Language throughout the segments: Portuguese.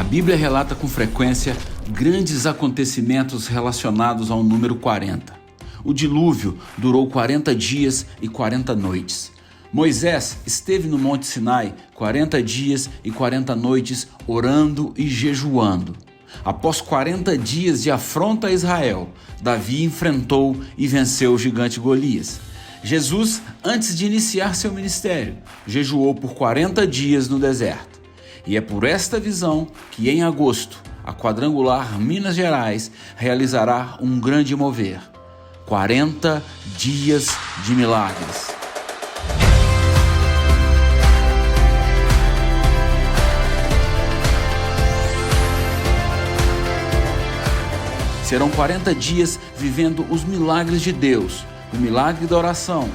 Bíblia relata com frequência grandes acontecimentos relacionados ao número 40. O dilúvio durou 40 dias e 40 noites. Moisés esteve no Monte Sinai 40 dias e 40 noites orando e jejuando. Após 40 dias de afronta a Israel, Davi enfrentou e venceu o gigante Golias. Jesus, antes de iniciar seu ministério, jejuou por 40 dias no deserto. E é por esta visão que, em agosto, a Quadrangular Minas Gerais realizará um grande mover. 40 dias de milagres. Serão 40 dias vivendo os milagres de Deus, o milagre da oração,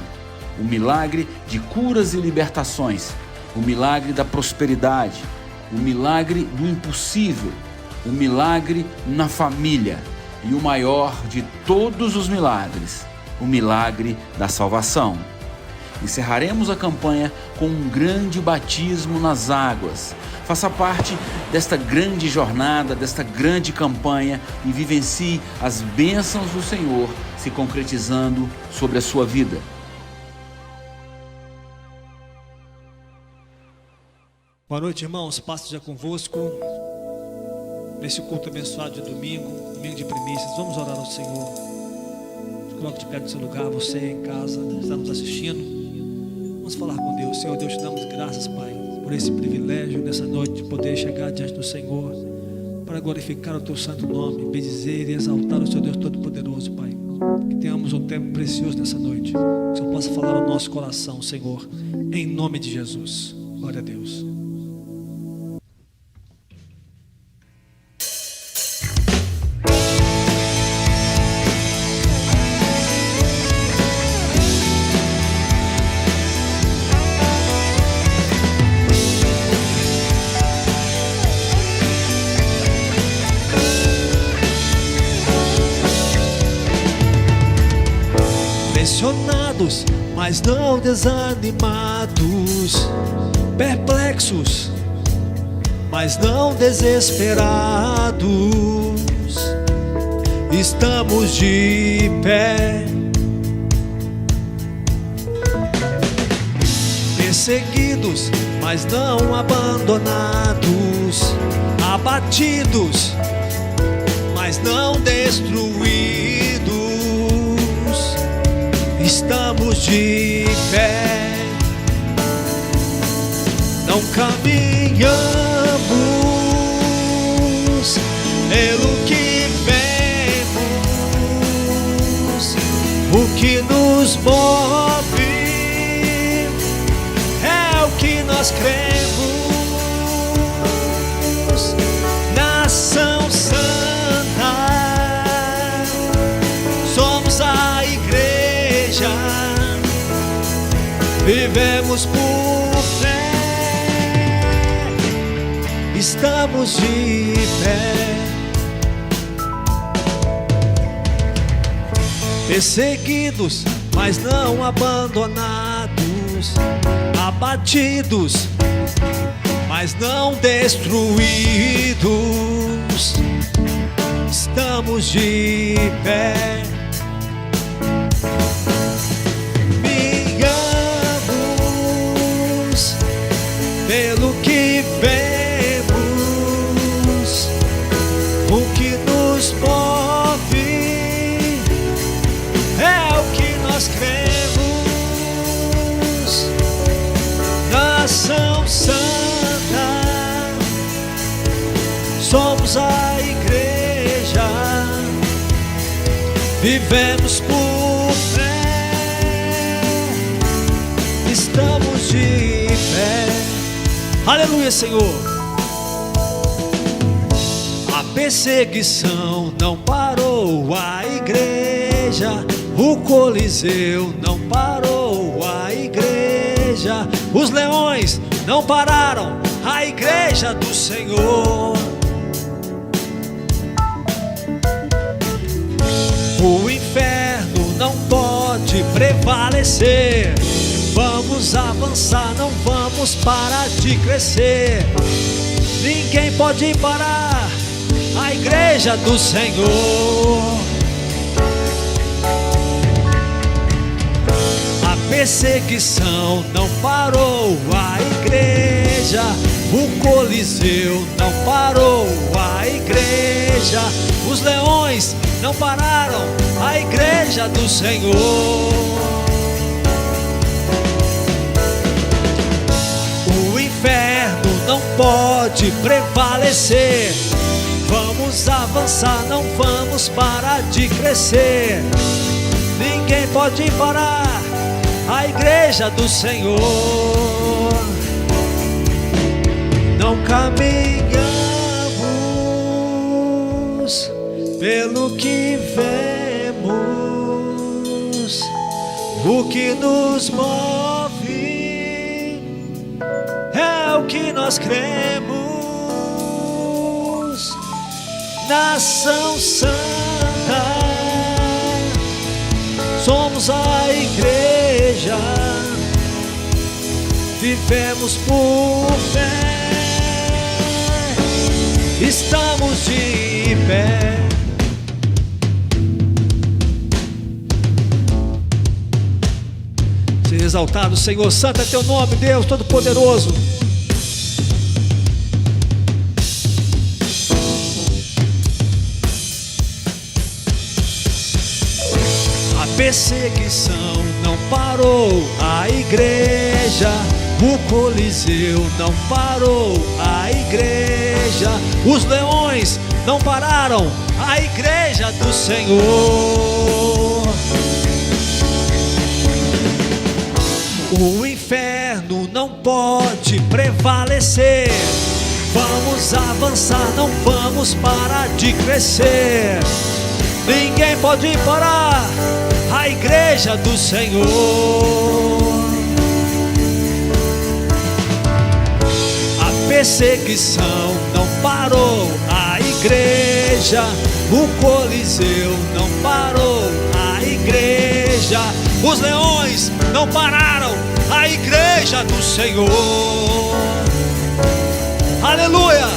o milagre de curas e libertações, o milagre da prosperidade, o milagre do impossível, o milagre na família e o maior de todos os milagres, o milagre da salvação. Encerraremos a campanha com um grande batismo nas águas. Faça parte desta grande jornada, desta grande campanha e vivencie as bênçãos do Senhor se concretizando sobre a sua vida. Boa noite, irmãos. Paz seja convosco. Nesse culto abençoado de domingo de primícias, vamos orar ao Senhor. Coloque de pé no seu lugar, você em casa, está nos assistindo. Vamos falar com Deus. Senhor Deus, te damos graças, Pai, por esse privilégio nessa noite de poder chegar diante do Senhor para glorificar o teu santo nome, bendizer e exaltar o seu Deus Todo-Poderoso, Pai. Que tenhamos um tempo precioso nessa noite, que o Senhor possa falar ao nosso coração, Senhor, em nome de Jesus. Glória a Deus. Pressionados, mas não desanimados, perplexos, mas não desesperados, estamos de pé, perseguidos, mas não abandonados, abatidos, mas não destruídos. Estamos de pé, não caminhamos pelo que vemos, o que nos move é o que nós cremos. Nação santa, somos a igreja, vivemos por fé, estamos de pé, perseguidos, mas não abandonados, abatidos, mas não destruídos, estamos de pé. Pelo que vemos, o que nos move é o que nós cremos. Nação santa, somos a igreja, vivemos por fé, estamos de pé. Aleluia, Senhor. A perseguição não parou a igreja, o Coliseu não parou a igreja, os leões não pararam a igreja do Senhor. O inferno não pode prevalecer. Vamos avançar, não vamos parar de crescer. Ninguém pode parar a igreja do Senhor. A perseguição não parou a igreja, o Coliseu não parou a igreja, os leões não pararam a igreja do Senhor. O inferno não pode prevalecer. Vamos avançar, não vamos parar de crescer. Ninguém pode parar a igreja do Senhor. Não caminhamos pelo que vemos, o que nos move é o que nós cremos. Nação santa, somos a igreja, vivemos por fé, estamos de pé. Seja exaltado, Senhor. Santo é teu nome, Deus Todo-Poderoso. A perseguição não parou a igreja, o Coliseu não parou a igreja, os leões não pararam a igreja do Senhor. O inferno não pode prevalecer. Vamos avançar, não vamos parar de crescer. Ninguém pode parar a igreja do Senhor. A perseguição não parou a igreja, o Coliseu não parou a igreja, os leões não pararam a igreja do Senhor. Aleluia!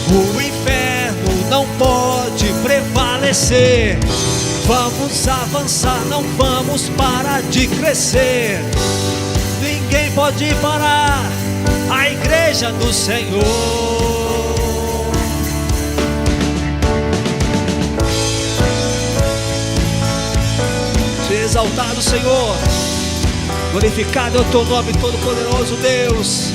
O inferno não pode prevalecer. Vamos avançar, não vamos parar de crescer. Ninguém pode parar a igreja do Senhor. Seja exaltado, Senhor. Glorificado é o teu nome, todo-poderoso Deus.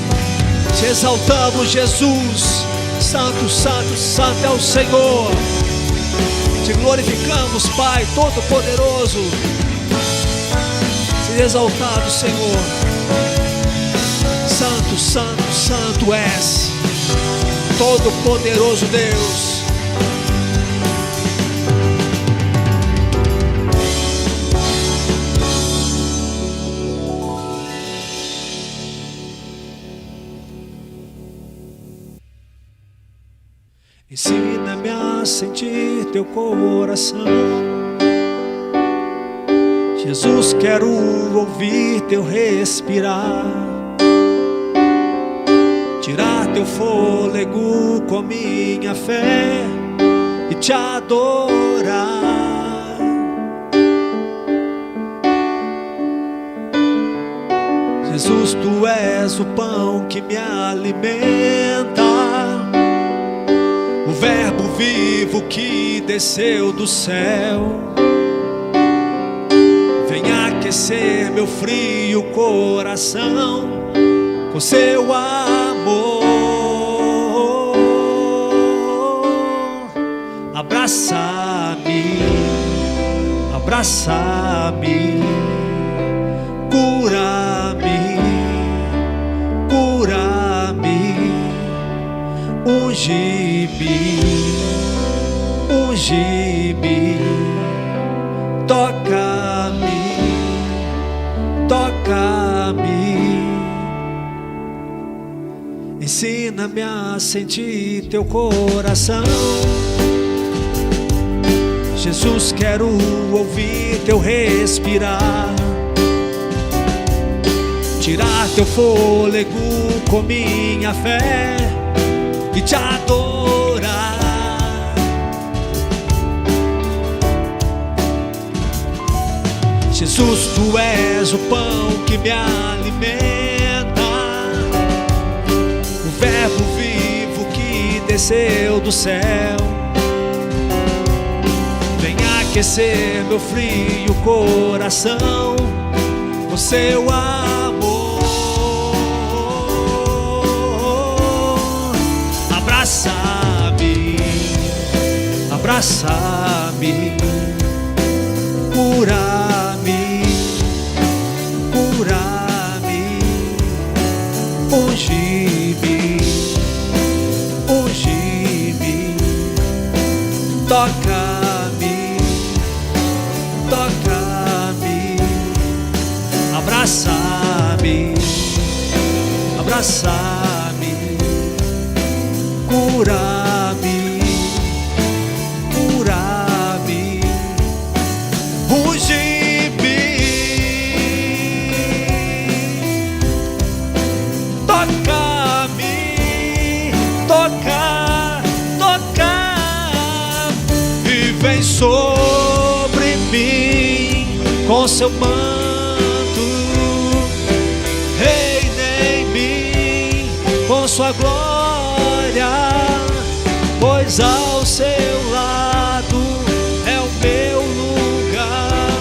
Te exaltamos, Jesus. Santo, santo, santo é o Senhor. Te glorificamos, Pai todo-poderoso. Seja exaltado, Senhor. Santo, santo, santo és, todo-poderoso Deus. Ensina-me a sentir teu coração, Jesus, quero ouvir teu respirar, tirar teu fôlego com minha fé e te adorar. Jesus, tu és o pão que me alimenta, o verbo vivo que desceu do céu. Vem aquecer meu frio coração com seu amor. Abraça-me, abraça-me, cura-me, cura-me, unge-me, unge-me, toca-me, toca-me. Ensina-me a sentir teu coração, Jesus, quero ouvir teu respirar, tirar teu fôlego com minha fé e te adorar. Jesus, tu és o pão que me alimenta, o verbo vivo que desceu do céu. Vem aquecer meu frio coração com seu amor. Abraça-me, abraça-me, cura-me, cura-me, unge-me, unge-me, toca-me, toca-me, abraça-me, abraça-me, cura-me, cura-me, unge-me, toca-me, toca, toca, e vem sobre mim com seu manto, reina em mim com sua glória, pois ao seu lado é o meu lugar.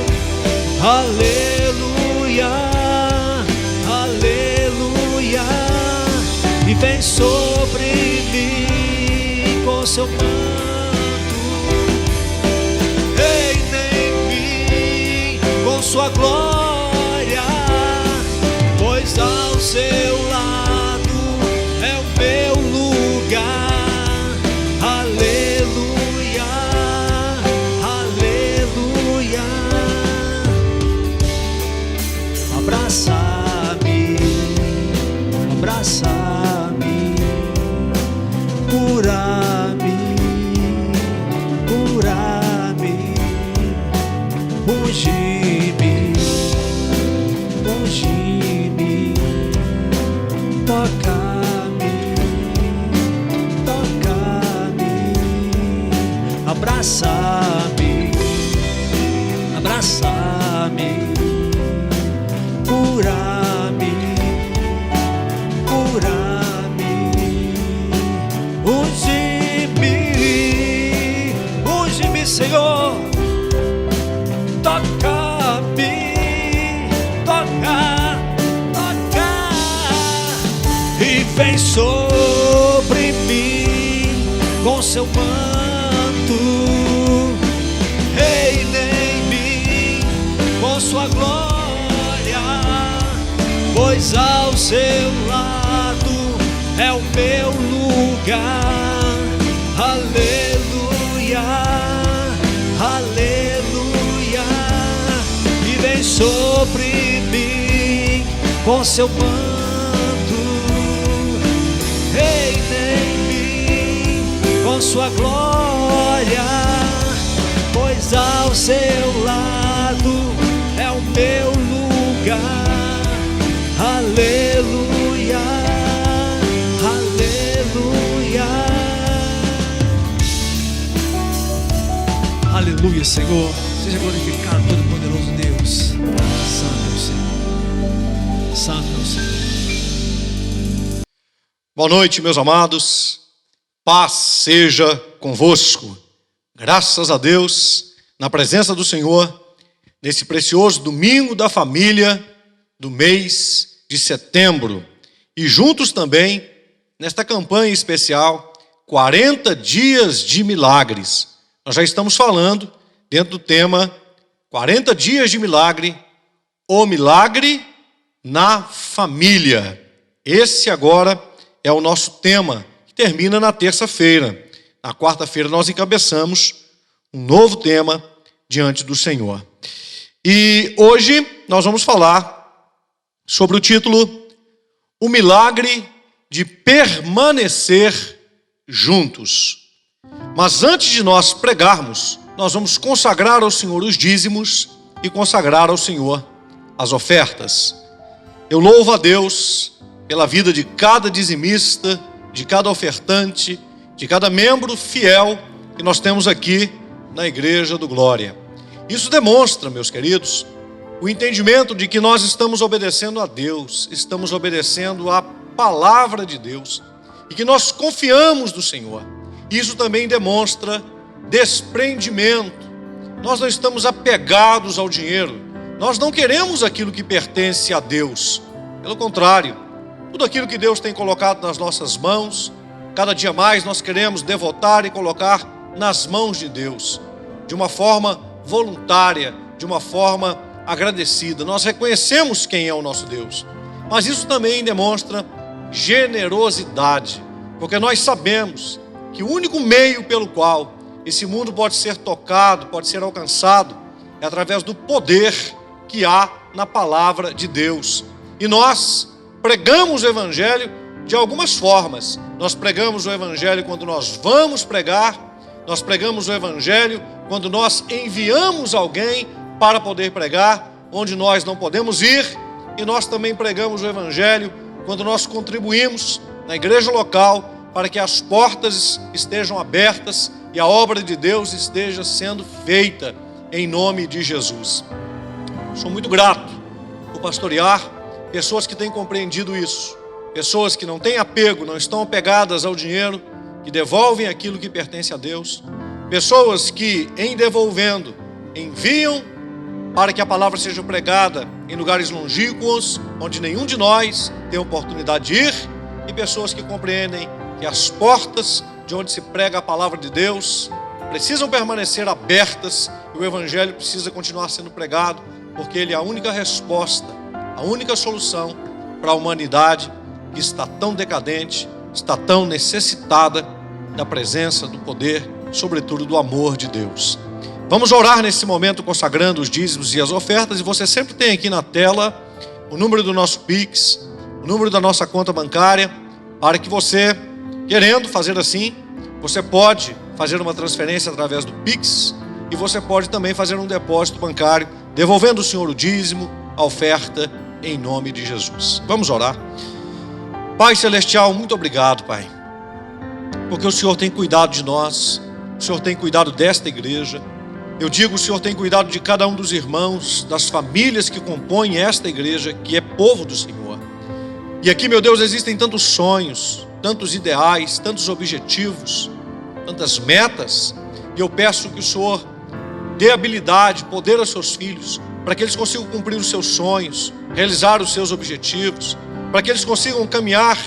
Aleluia, aleluia, e vem sobre mim com seu manto, reina em mim com sua glória, pois ao seu lado é o meu lugar. Aleluia, aleluia, abraça-me, abraça-me, cura-me, cura-me, unge-me, unge-me, toca-me, toca-me, abraça-me, abraça-me, cura-me, cura-me, unge-me, unge-me, Senhor, toca-me, toca, toca, e vem sobre mim com seu manto, reina em mim com sua glória, pois ao seu lado é o meu lugar. Aleluia, aleluia, e vem sobre mim com seu manto, reina em mim com sua glória, pois ao seu lado é o meu lugar. Aleluia, aleluia, aleluia, Senhor, seja glorificado todo poderoso Deus. Santo é o Senhor, santo é o Senhor. Boa noite, meus amados, paz seja convosco. Graças a Deus, na presença do Senhor, nesse precioso domingo da família do mês de setembro, e juntos também nesta campanha especial 40 dias de milagres. Nós já estamos falando dentro do tema 40 dias de milagre, o milagre na família. Esse agora é o nosso tema, que termina na terça-feira. Na quarta-feira nós encabeçamos um novo tema diante do Senhor. E hoje nós vamos falar sobre o título O Milagre de Permanecer Juntos. Mas antes de nós pregarmos, nós vamos consagrar ao Senhor os dízimos e consagrar ao Senhor as ofertas. Eu louvo a Deus pela vida de cada dizimista de cada ofertante, de cada membro fiel que nós temos aqui na Igreja do Glória. Isso demonstra, meus queridos, o entendimento de que nós estamos obedecendo a Deus, estamos obedecendo à palavra de Deus e que nós confiamos no Senhor. Isso também demonstra desprendimento. Nós não estamos apegados ao dinheiro, nós não queremos aquilo que pertence a Deus. Pelo contrário, tudo aquilo que Deus tem colocado nas nossas mãos, cada dia mais nós queremos devotar e colocar nas mãos de Deus, de uma forma voluntária, de uma forma agradecida. Nós reconhecemos quem é o nosso Deus, mas isso também demonstra generosidade, porque nós sabemos que o único meio pelo qual esse mundo pode ser tocado, pode ser alcançado, é através do poder que há na palavra de Deus. E nós pregamos o Evangelho de algumas formas. Nós pregamos o Evangelho quando nós vamos pregar, nós pregamos o Evangelho quando nós enviamos alguém para poder pregar, onde nós não podemos ir, e nós também pregamos o Evangelho quando nós contribuímos na igreja local para que as portas estejam abertas e a obra de Deus esteja sendo feita em nome de Jesus. Sou muito grato por pastorear pessoas que têm compreendido isso, pessoas que não têm apego, não estão apegadas ao dinheiro, que devolvem aquilo que pertence a Deus, pessoas que, em devolvendo, enviam para que a palavra seja pregada em lugares longínquos, onde nenhum de nós tem oportunidade de ir, e pessoas que compreendem que as portas de onde se prega a palavra de Deus precisam permanecer abertas e o Evangelho precisa continuar sendo pregado, porque ele é a única resposta, a única solução para a humanidade que está tão decadente, está tão necessitada da presença, do poder, sobretudo do amor de Deus. Vamos orar nesse momento consagrando os dízimos e as ofertas, e você sempre tem aqui na tela o número do nosso Pix, o número da nossa conta bancária, para que você, querendo fazer assim, você pode fazer uma transferência através do Pix e você pode também fazer um depósito bancário, devolvendo ao Senhor o dízimo, a oferta, em nome de Jesus. Vamos orar. Pai Celestial, muito obrigado, Pai, porque o Senhor tem cuidado de nós, o Senhor tem cuidado desta igreja. Eu digo, o Senhor tem cuidado de cada um dos irmãos, das famílias que compõem esta igreja, que é povo do Senhor. E aqui, meu Deus, existem tantos sonhos, tantos ideais, tantos objetivos, tantas metas, e eu peço que o Senhor dê habilidade, poder aos seus filhos, para que eles consigam cumprir os seus sonhos, realizar os seus objetivos, para que eles consigam caminhar,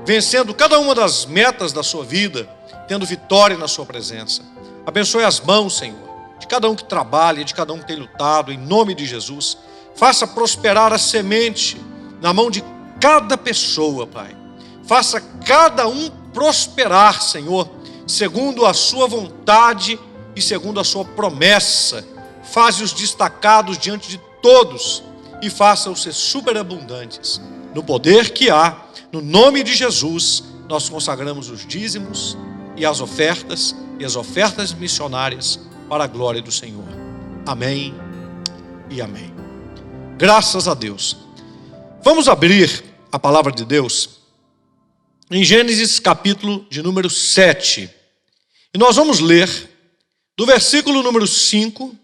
vencendo cada uma das metas da sua vida, tendo vitória na sua presença. Abençoe as mãos, Senhor, de cada um que trabalha, de cada um que tem lutado, em nome de Jesus. Faça prosperar a semente na mão de cada pessoa, Pai. Faça cada um prosperar, Senhor, segundo a sua vontade e segundo a sua promessa. Faze-os destacados diante de todos e faça-os ser superabundantes. No poder que há, no nome de Jesus, nós consagramos os dízimos e as ofertas missionárias para a glória do Senhor. Amém e amém. Graças a Deus. Vamos abrir a palavra de Deus em Gênesis capítulo de número 7. E nós vamos ler do versículo número 5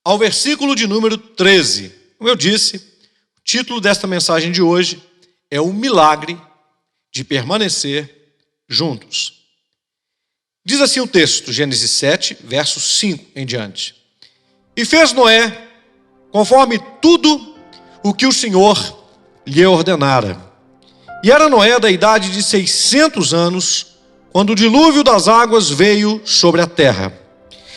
ao versículo de número 13. Como eu disse, o título desta mensagem de hoje é o milagre de permanecer juntos. Diz assim o texto, Gênesis 7, verso 5 em diante. E fez Noé conforme tudo o que o Senhor lhe ordenara. E era Noé da idade de 600 anos, quando o dilúvio das águas veio sobre a terra.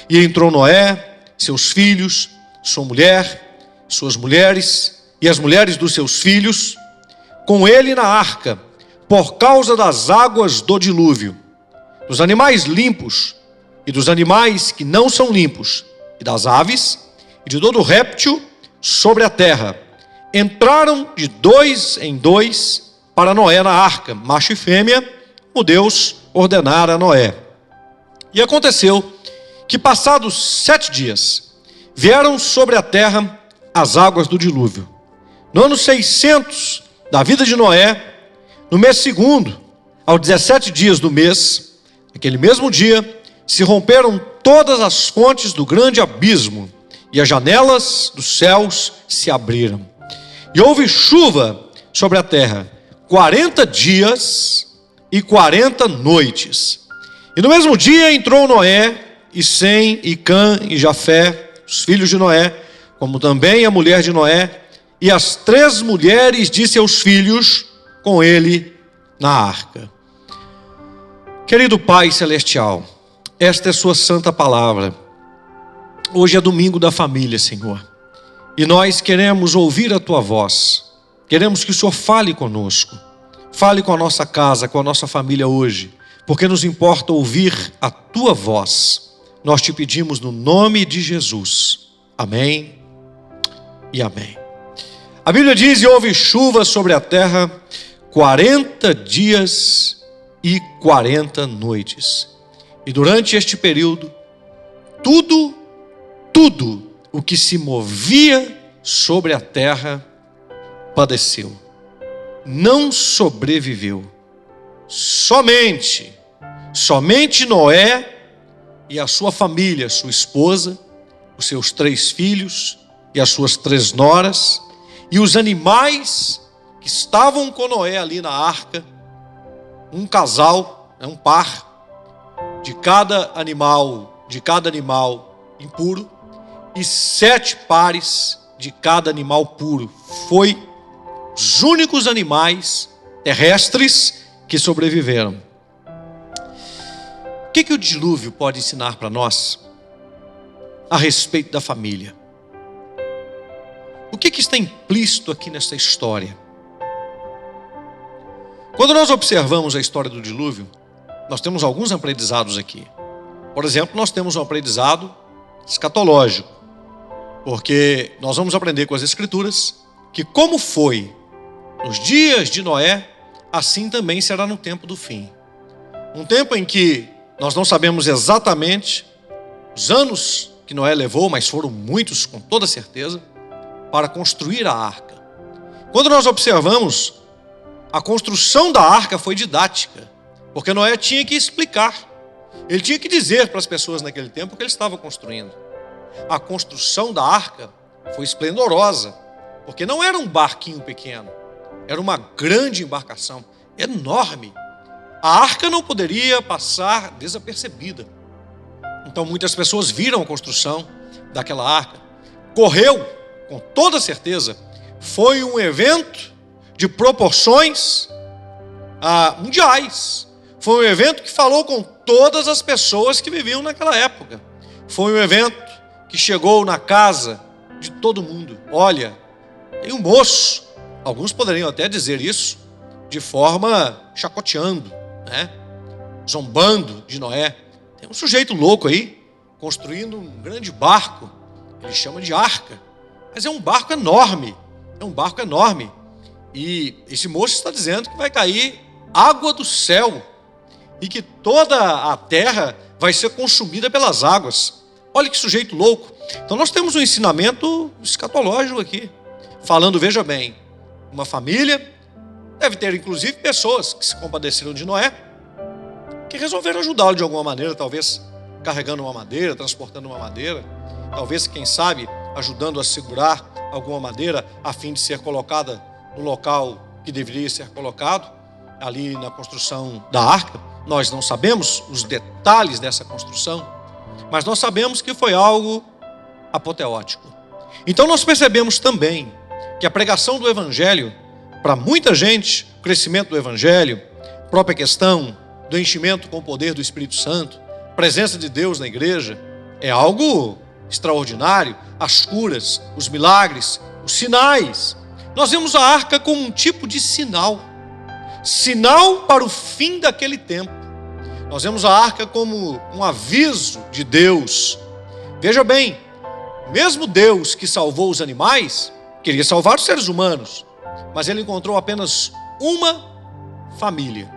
E entrou Noé, seus filhos, sua mulher, suas mulheres e as mulheres dos seus filhos, com ele na arca, por causa das águas do dilúvio, dos animais limpos e dos animais que não são limpos, e das aves e de todo réptil sobre a terra. Entraram de 2 em 2 para Noé na arca, macho e fêmea, o Deus ordenara a Noé. E aconteceu que, passados 7 dias, vieram sobre a terra as águas do dilúvio. No ano 600 da vida de Noé, no mês segundo, aos 17 dias do mês, aquele mesmo dia, se romperam todas as fontes do grande abismo, e as janelas dos céus se abriram. E houve chuva sobre a terra, 40 dias e 40 noites. E no mesmo dia entrou Noé, e Sem, e Cã, e Jafé, os filhos de Noé, como também a mulher de Noé, e as 3 mulheres de seus filhos com ele na arca. Querido Pai Celestial, esta é sua santa palavra. Hoje é domingo da família, Senhor, e nós queremos ouvir a tua voz. Queremos que o Senhor fale conosco, fale com a nossa casa, com a nossa família hoje, porque nos importa ouvir a tua voz. Nós te pedimos no nome de Jesus. Amém e amém. A Bíblia diz: e houve chuva sobre a terra 40 dias e 40 noites. E durante este período, tudo o que se movia sobre a terra padeceu, não sobreviveu. Somente Noé e a sua família, sua esposa, os seus 3 filhos e as suas 3 noras, e os animais que estavam com Noé ali na arca, um casal, um par, de cada animal impuro, e 7 pares de cada animal puro. Foi os únicos animais terrestres que sobreviveram. O que o dilúvio pode ensinar para nós a respeito da família? O que está implícito aqui nessa história? Quando nós observamos a história do dilúvio, nós temos alguns aprendizados aqui. Por exemplo, nós temos um aprendizado escatológico, porque nós vamos aprender com as Escrituras que como foi nos dias de Noé, assim também será no tempo do fim. Um tempo em que nós não sabemos exatamente os anos que Noé levou, mas foram muitos, com toda certeza, para construir a arca. Quando nós observamos, a construção da arca foi didática, porque Noé tinha que explicar, ele tinha que dizer para as pessoas naquele tempo o que ele estava construindo. A construção da arca foi esplendorosa, porque não era um barquinho pequeno, era uma grande embarcação, enorme. A arca não poderia passar desapercebida. Então muitas pessoas viram a construção daquela arca. Correu, com toda certeza, foi um evento de proporções mundiais. Foi um evento que falou com todas as pessoas que viviam naquela época. Foi um evento que chegou na casa de todo mundo. Olha, tem um moço, alguns poderiam até dizer isso de forma chacoteando, né? Zombando de Noé. Tem um sujeito louco aí, construindo um grande barco, ele chama de arca, mas é um barco enorme, e esse moço está dizendo que vai cair água do céu, e que toda a terra vai ser consumida pelas águas. Olha que sujeito louco. Então nós temos um ensinamento escatológico aqui, falando, veja bem, uma família, deve ter inclusive pessoas que se compadeceram de Noé, que resolveram ajudá-lo de alguma maneira, talvez carregando uma madeira, transportando uma madeira, talvez, quem sabe, ajudando a segurar alguma madeira a fim de ser colocada no local que deveria ser colocado, ali na construção da arca. Nós não sabemos os detalhes dessa construção, mas nós sabemos que foi algo apoteótico. Então nós percebemos também que a pregação do Evangelho, para muita gente, o crescimento do Evangelho, a própria questão do enchimento com o poder do Espírito Santo, presença de Deus na igreja, é algo extraordinário. As curas, os milagres, os sinais. Nós vemos a arca como um tipo de sinal para o fim daquele tempo. Nós vemos a arca como um aviso de Deus. Veja bem, mesmo Deus que salvou os animais, queria salvar os seres humanos, mas ele encontrou apenas uma família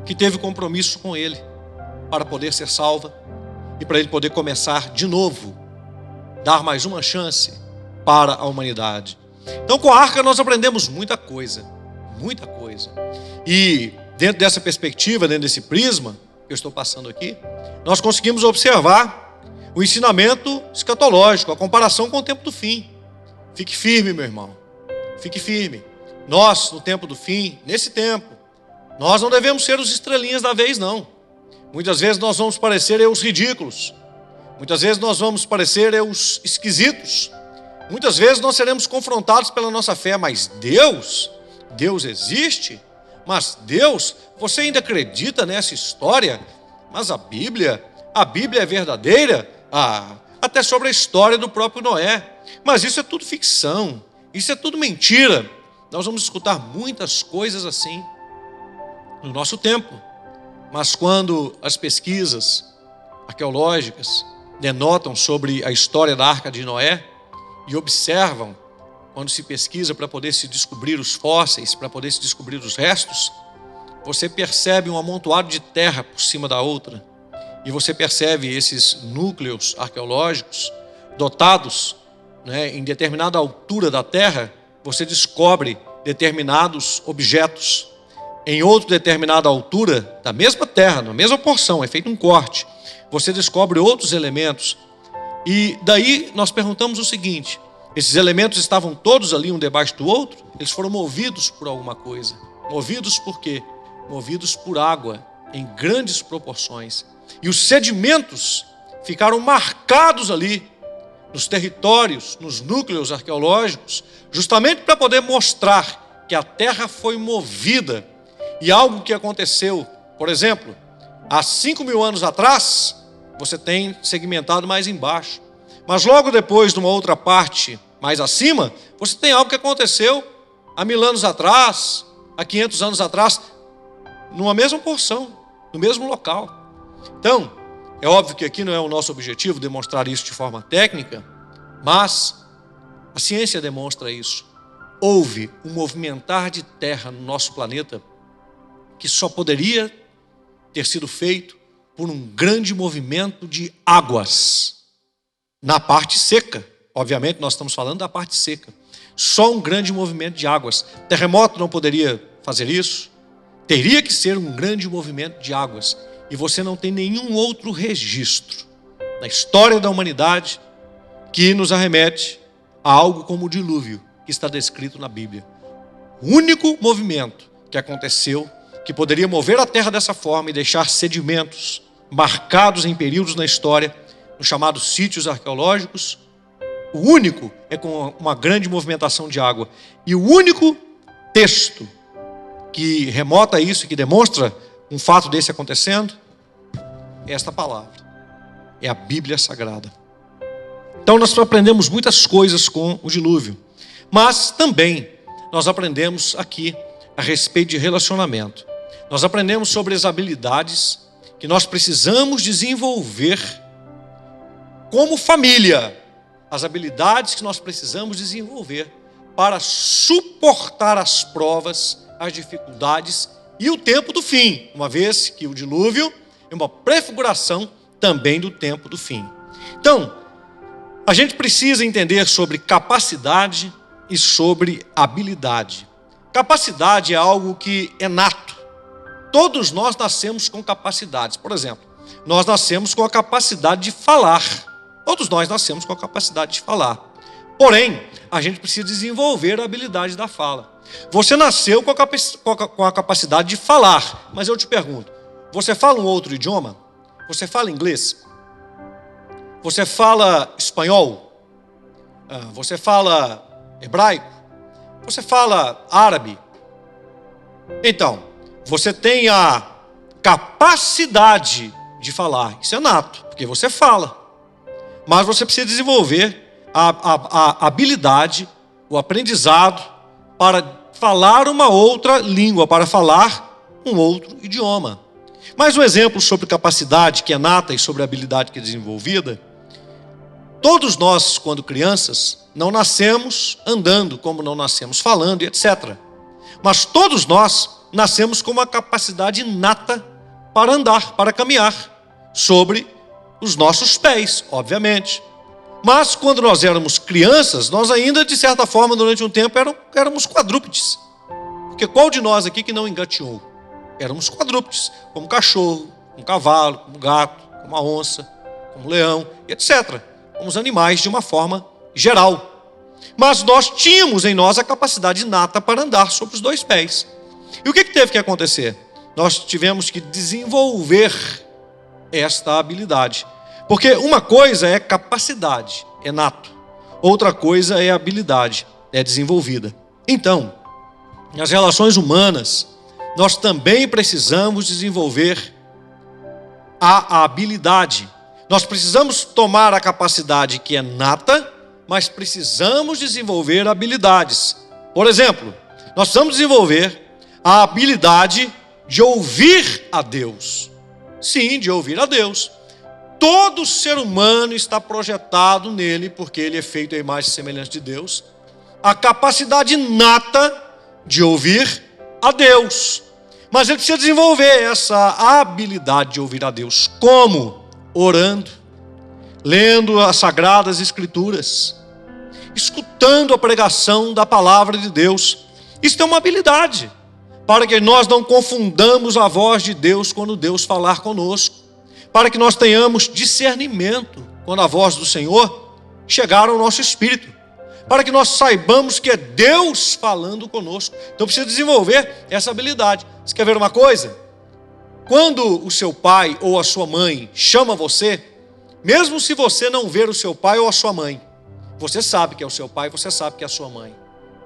que teve compromisso com ele para poder ser salva e para ele poder começar de novo, dar mais uma chance para a humanidade. Então com a arca nós aprendemos muita coisa. E dentro dessa perspectiva, dentro desse prisma que eu estou passando aqui, nós conseguimos observar o ensinamento escatológico, a comparação com o tempo do fim. Fique firme, meu irmão. Fique firme. Nós, no tempo do fim, nesse tempo, nós não devemos ser os estrelinhas da vez, não. Muitas vezes nós vamos parecer os ridículos. Muitas vezes nós vamos parecer os esquisitos. Muitas vezes nós seremos confrontados pela nossa fé. Mas Deus existe? Mas Deus, você ainda acredita nessa história? Mas a Bíblia é verdadeira? Até sobre a história do próprio Noé. Mas isso é tudo ficção. Isso é tudo mentira. Nós vamos escutar muitas coisas assim no nosso tempo. Mas quando as pesquisas arqueológicas denotam sobre a história da Arca de Noé e observam, quando se pesquisa para poder se descobrir os fósseis, para poder se descobrir os restos, você percebe um amontoado de terra por cima da outra. E você percebe esses núcleos arqueológicos dotados, em determinada altura da terra, você descobre determinados objetos. Em outra determinada altura da mesma terra, na mesma porção, é feito um corte, você descobre outros elementos. E daí nós perguntamos o seguinte: esses elementos estavam todos ali um debaixo do outro? Eles foram movidos por alguma coisa. Movidos por quê? Movidos por água, em grandes proporções. E os sedimentos ficaram marcados ali, nos territórios, nos núcleos arqueológicos, justamente para poder mostrar que a terra foi movida. E algo que aconteceu, por exemplo, há 5.000 anos atrás, você tem segmentado mais embaixo. Mas logo depois, de uma outra parte mais acima, você tem algo que aconteceu há 1.000 anos atrás, há 500 anos atrás, numa mesma porção, no mesmo local. Então, é óbvio que aqui não é o nosso objetivo demonstrar isso de forma técnica, mas a ciência demonstra isso. Houve um movimentar de terra no nosso planeta que só poderia ter sido feito por um grande movimento de águas na parte seca. Obviamente nós estamos falando da parte seca. Só um grande movimento de águas. Terremoto não poderia fazer isso. Teria que ser um grande movimento de águas. E você não tem nenhum outro registro na história da humanidade que nos arremete a algo como o dilúvio que está descrito na Bíblia. O único movimento que aconteceu, que poderia mover a terra dessa forma e deixar sedimentos marcados em períodos na história, nos chamados sítios arqueológicos, o único é com uma grande movimentação de água. E o único texto que remota isso, que demonstra um fato desse acontecendo, é esta palavra. É a Bíblia Sagrada. Então nós aprendemos muitas coisas com o dilúvio. Mas também nós aprendemos aqui a respeito de relacionamento. Nós aprendemos sobre as habilidades que nós precisamos desenvolver como família. As habilidades que nós precisamos desenvolver para suportar as provas, as dificuldades e o tempo do fim, uma vez que o dilúvio é uma prefiguração também do tempo do fim. Então, a gente precisa entender sobre capacidade e sobre habilidade. Capacidade é algo que é nato. Todos nós nascemos com capacidades. Por exemplo, nós nascemos com a capacidade de falar. Todos nós nascemos com a capacidade de falar. Porém, a gente precisa desenvolver a habilidade da fala. Você nasceu com a capacidade de falar, mas eu te pergunto, você fala um outro idioma? Você fala inglês? Você fala espanhol? Você fala hebraico? Você fala árabe? Então, você tem a capacidade de falar. Isso é nato, porque você fala. Mas você precisa desenvolver a habilidade, o aprendizado para falar uma outra língua, para falar um outro idioma. Mais um exemplo sobre capacidade que é nata e sobre habilidade que é desenvolvida. Todos nós, quando crianças, não nascemos andando, como não nascemos falando e etc. Mas todos nós nascemos com uma capacidade inata para andar, para caminhar sobre os nossos pés, obviamente. Mas quando nós éramos crianças, nós ainda, de certa forma, durante um tempo, éramos quadrúpedes. Porque qual de nós aqui que não engateou? éramos quadrúpedes, como cachorro, como cavalo, como gato, como a onça, como leão, etc. Como os animais de uma forma geral. Mas nós tínhamos em nós a capacidade inata para andar sobre os 2 pés. E o que teve que acontecer? Nós tivemos que desenvolver esta habilidade. Porque uma coisa é capacidade, é nato. Outra coisa é habilidade, é desenvolvida. Então, nas relações humanas, nós também precisamos desenvolver a habilidade. Nós precisamos tomar a capacidade que é nata, mas precisamos desenvolver habilidades. Por exemplo, nós precisamos desenvolver a habilidade de ouvir a Deus. Sim, de ouvir a Deus. Todo ser humano está projetado nele, porque ele é feito à imagem e semelhança de Deus, a capacidade inata de ouvir a Deus. Mas ele precisa desenvolver essa habilidade de ouvir a Deus. Como? Orando, lendo as Sagradas Escrituras, escutando a pregação da palavra de Deus. Isso é uma habilidade, para que nós não confundamos a voz de Deus quando Deus falar conosco, para que nós tenhamos discernimento quando a voz do Senhor chegar ao nosso espírito, para que nós saibamos que é Deus falando conosco. Então precisa desenvolver essa habilidade. Você quer ver uma coisa? Quando o seu pai ou a sua mãe chama você, mesmo se você não ver o seu pai ou a sua mãe, você sabe que é o seu pai, você sabe que é a sua mãe.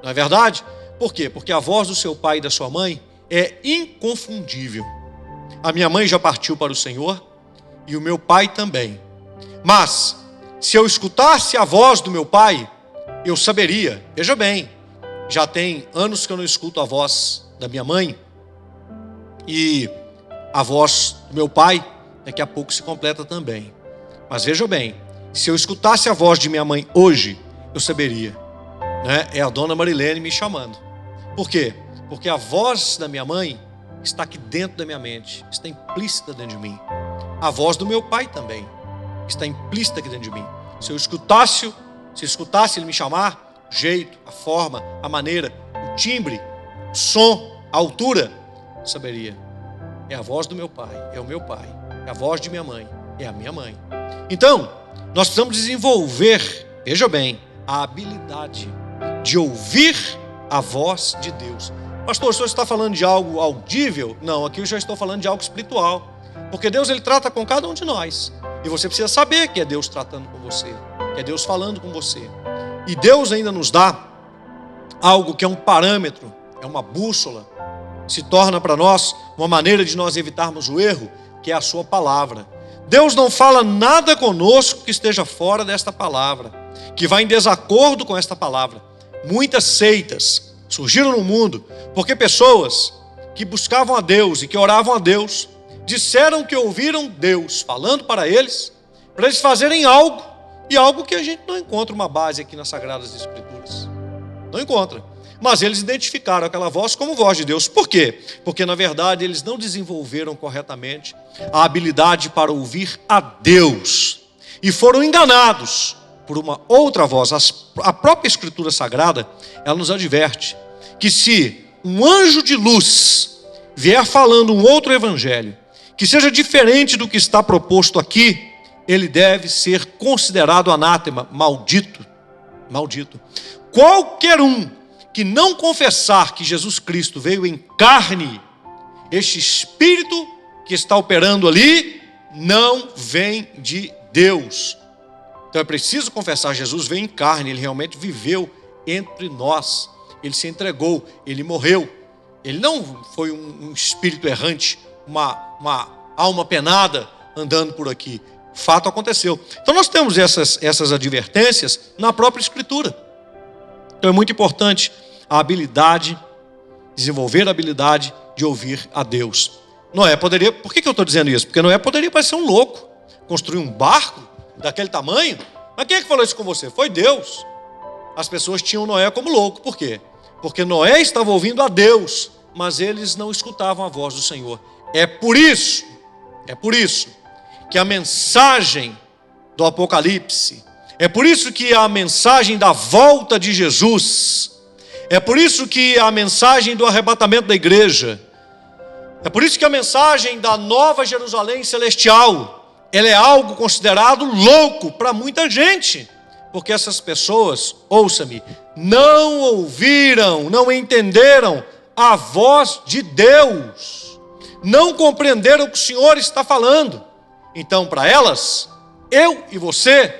Não é verdade? Por quê? Porque a voz do seu pai e da sua mãe é inconfundível. A minha mãe já partiu para o Senhor e o meu pai também. Mas, se eu escutasse a voz do meu pai, eu saberia. Veja bem, já tem anos que eu não escuto a voz da minha mãe e a voz do meu pai daqui a pouco se completa também. Mas veja bem, se eu escutasse a voz de minha mãe hoje, eu saberia, né? É a dona Marilene me chamando. Por quê? Porque a voz da minha mãe está aqui dentro da minha mente, está implícita dentro de mim. A voz do meu pai também está implícita aqui dentro de mim. Se eu escutasse ele me chamar, o jeito, a forma, a maneira, o timbre, o som, a altura, eu saberia. É a voz do meu pai, é o meu pai. É a voz de minha mãe, é a minha mãe. Então, nós precisamos desenvolver, veja bem, a habilidade de ouvir a voz de Deus. Pastor, o senhor está falando de algo audível? Não, aqui eu já estou falando de algo espiritual. Porque Deus, ele trata com cada um de nós. E você precisa saber que é Deus tratando com você, que é Deus falando com você. E Deus ainda nos dá algo que é um parâmetro, é uma bússola, se torna para nós uma maneira de nós evitarmos o erro, que é a sua palavra. Deus não fala nada conosco que esteja fora desta palavra, que vai em desacordo com esta palavra. Muitas seitas surgiram no mundo porque pessoas que buscavam a Deus e que oravam a Deus disseram que ouviram Deus falando para eles fazerem algo, e algo que a gente não encontra uma base aqui nas Sagradas Escrituras. Não encontra. Mas eles identificaram aquela voz como voz de Deus. Por quê? Porque na verdade eles não desenvolveram corretamente a habilidade para ouvir a Deus e foram enganados por uma outra voz. A própria Escritura Sagrada, ela nos adverte que se um anjo de luz vier falando um outro evangelho que seja diferente do que está proposto aqui, ele deve ser considerado anátema, maldito. Maldito. Qualquer um que não confessar que Jesus Cristo veio em carne, este espírito que está operando ali não vem de Deus. Então é preciso confessar, Jesus veio em carne, ele realmente viveu entre nós, ele se entregou, ele morreu, ele não foi um espírito errante, uma alma penada andando por aqui. O fato aconteceu. Então nós temos essas advertências na própria Escritura. Então é muito importante a habilidade, desenvolver a habilidade de ouvir a Deus. Noé poderia, por que eu estou dizendo isso? Porque Noé poderia parecer um louco, construir um barco daquele tamanho. Mas quem é que falou isso com você? Foi Deus. As pessoas tinham Noé como louco. Por quê? Porque Noé estava ouvindo a Deus, mas eles não escutavam a voz do Senhor. É por isso que a mensagem do Apocalipse, é por isso que a mensagem da volta de Jesus, é por isso que a mensagem do arrebatamento da igreja É por isso que a mensagem da Nova Jerusalém Celestial, ela é algo considerado louco para muita gente. Porque essas pessoas, ouça-me, não ouviram, não entenderam a voz de Deus. Não compreenderam o que o Senhor está falando. Então, para elas, eu e você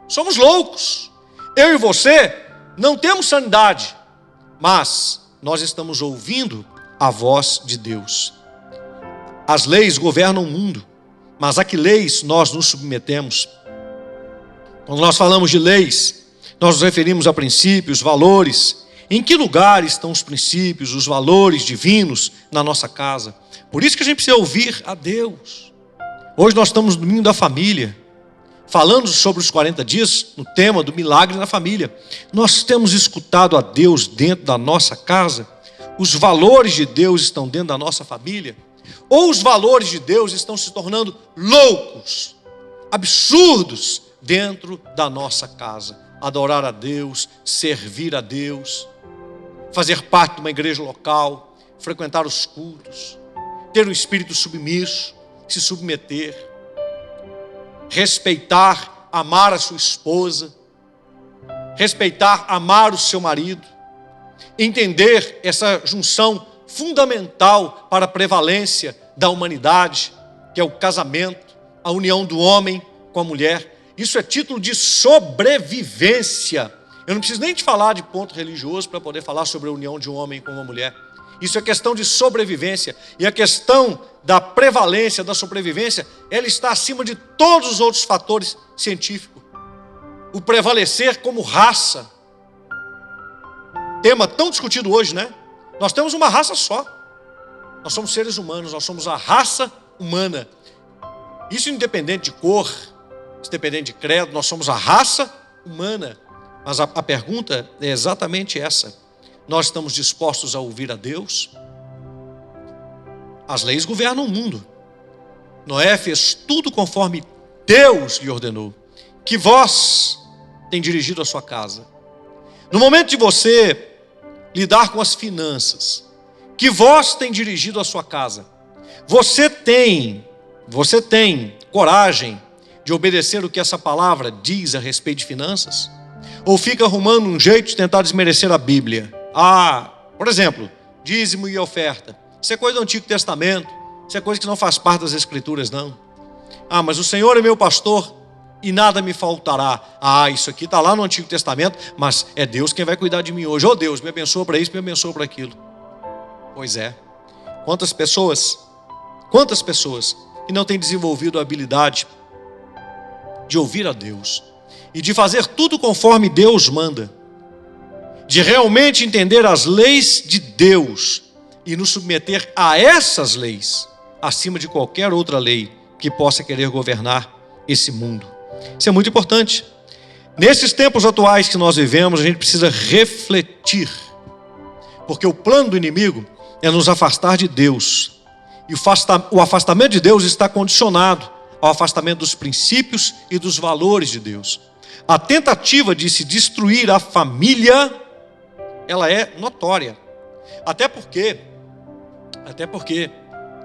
somos loucos. Eu e você não temos sanidade. Mas nós estamos ouvindo a voz de Deus. As leis governam o mundo, mas a que leis nós nos submetemos? Quando nós falamos de leis, nós nos referimos a princípios, valores. Em que lugar estão os princípios, os valores divinos na nossa casa? Por isso que a gente precisa ouvir a Deus. Hoje nós estamos no domingo da família, falando sobre os 40 dias, no tema do milagre na família. Nós temos escutado a Deus dentro da nossa casa? Os valores de Deus estão dentro da nossa família? Ou os valores de Deus estão se tornando loucos, absurdos dentro da nossa casa? Adorar a Deus, servir a Deus, fazer parte de uma igreja local, frequentar os cultos, ter um espírito submisso, se submeter, respeitar, amar a sua esposa, respeitar, amar o seu marido, entender essa junção fundamental para a prevalência da humanidade, que é o casamento, a união do homem com a mulher. Isso é título de sobrevivência. Eu não preciso nem te falar de ponto religioso para poder falar sobre a união de um homem com uma mulher. Isso é questão de sobrevivência. E a questão da prevalência, da sobrevivência, ela está acima de todos os outros fatores científicos. O prevalecer como raça. Tema tão discutido hoje, né? Nós temos uma raça só. Nós somos seres humanos, nós somos a raça humana. Isso independente de cor, independente de credo, nós somos a raça humana. Mas a pergunta é exatamente essa. Nós estamos dispostos a ouvir a Deus? As leis governam o mundo. Noé fez tudo conforme Deus lhe ordenou. Que voz tem dirigido a sua casa? No momento de você lidar com as finanças, que voz tem dirigido a sua casa? Você tem coragem de obedecer o que essa palavra diz a respeito de finanças? Ou fica arrumando um jeito de tentar desmerecer a Bíblia? Por exemplo, dízimo e oferta. Isso é coisa do Antigo Testamento. Isso é coisa que não faz parte das Escrituras, não. Mas o Senhor é meu pastor e nada me faltará. Isso aqui está lá no Antigo Testamento, mas é Deus quem vai cuidar de mim hoje. Deus, me abençoa para isso, me abençoa para aquilo. Pois é. Quantas pessoas que não têm desenvolvido a habilidade de ouvir a Deus e de fazer tudo conforme Deus manda, de realmente entender as leis de Deus e nos submeter a essas leis, acima de qualquer outra lei que possa querer governar esse mundo. Isso é muito importante. Nesses tempos atuais que nós vivemos, a gente precisa refletir, porque o plano do inimigo é nos afastar de Deus, e o afastamento de Deus está condicionado ao afastamento dos princípios e dos valores de Deus. A tentativa de se destruir a família, ela é notória. Até porque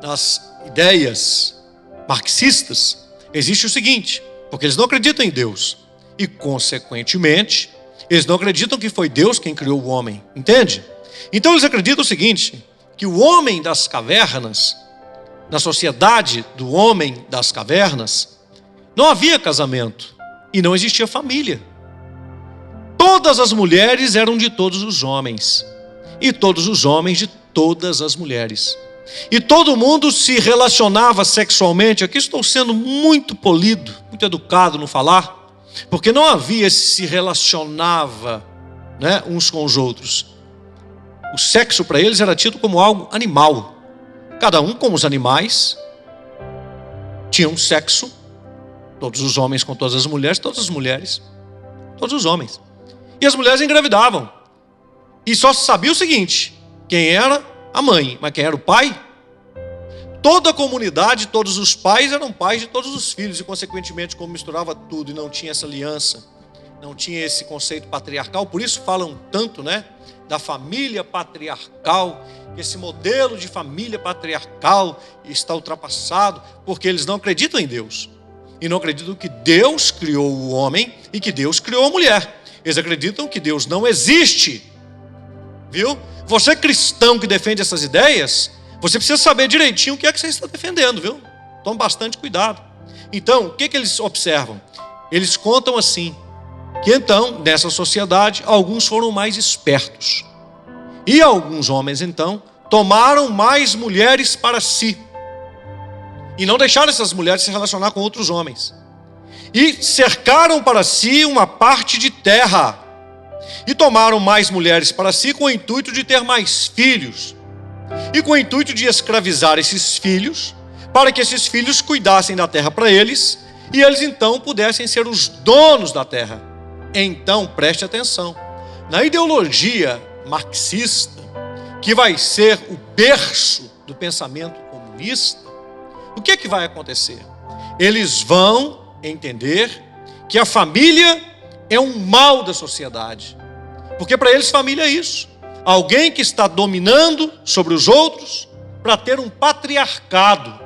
nas ideias marxistas existe o seguinte: porque eles não acreditam em Deus e, consequentemente, eles não acreditam que foi Deus quem criou o homem, entende? Então eles acreditam o seguinte, que o homem das cavernas, na sociedade do homem das cavernas, não havia casamento e não existia família. Todas as mulheres eram de todos os homens e todos os homens de todas as mulheres. E todo mundo se relacionava sexualmente. Aqui estou sendo muito polido, muito educado no falar, porque não havia esse se relacionava, uns com os outros. O sexo para eles era tido como algo animal. Cada um, como os animais, tinha um sexo. Todos os homens com todas as mulheres, todas as mulheres, todos os homens. E as mulheres engravidavam. E só se sabia o seguinte: quem era a mãe, mas quem era o pai? Toda a comunidade, todos os pais eram pais de todos os filhos. E consequentemente, como misturava tudo e não tinha essa aliança, não tinha esse conceito patriarcal, por isso falam tanto, da família patriarcal, que esse modelo de família patriarcal está ultrapassado, porque eles não acreditam em Deus. E não acreditam que Deus criou o homem e que Deus criou a mulher. Eles acreditam que Deus não existe. Viu? Você cristão que defende essas ideias, você precisa saber direitinho o que é que você está defendendo, viu? Tome bastante cuidado. Então, o que eles observam? Eles contam assim, que então, nessa sociedade, alguns foram mais espertos. E alguns homens, então, tomaram mais mulheres para si. E não deixaram essas mulheres se relacionar com outros homens. E cercaram para si uma parte de terra. E tomaram mais mulheres para si com o intuito de ter mais filhos. E com o intuito de escravizar esses filhos, para que esses filhos cuidassem da terra para eles, e eles então pudessem ser os donos da terra. Então, preste atenção. Na ideologia marxista, que vai ser o berço do pensamento comunista, o que é que vai acontecer? Eles vão entender que a família é um mal da sociedade. Porque para eles família é isso. Alguém que está dominando sobre os outros para ter um patriarcado.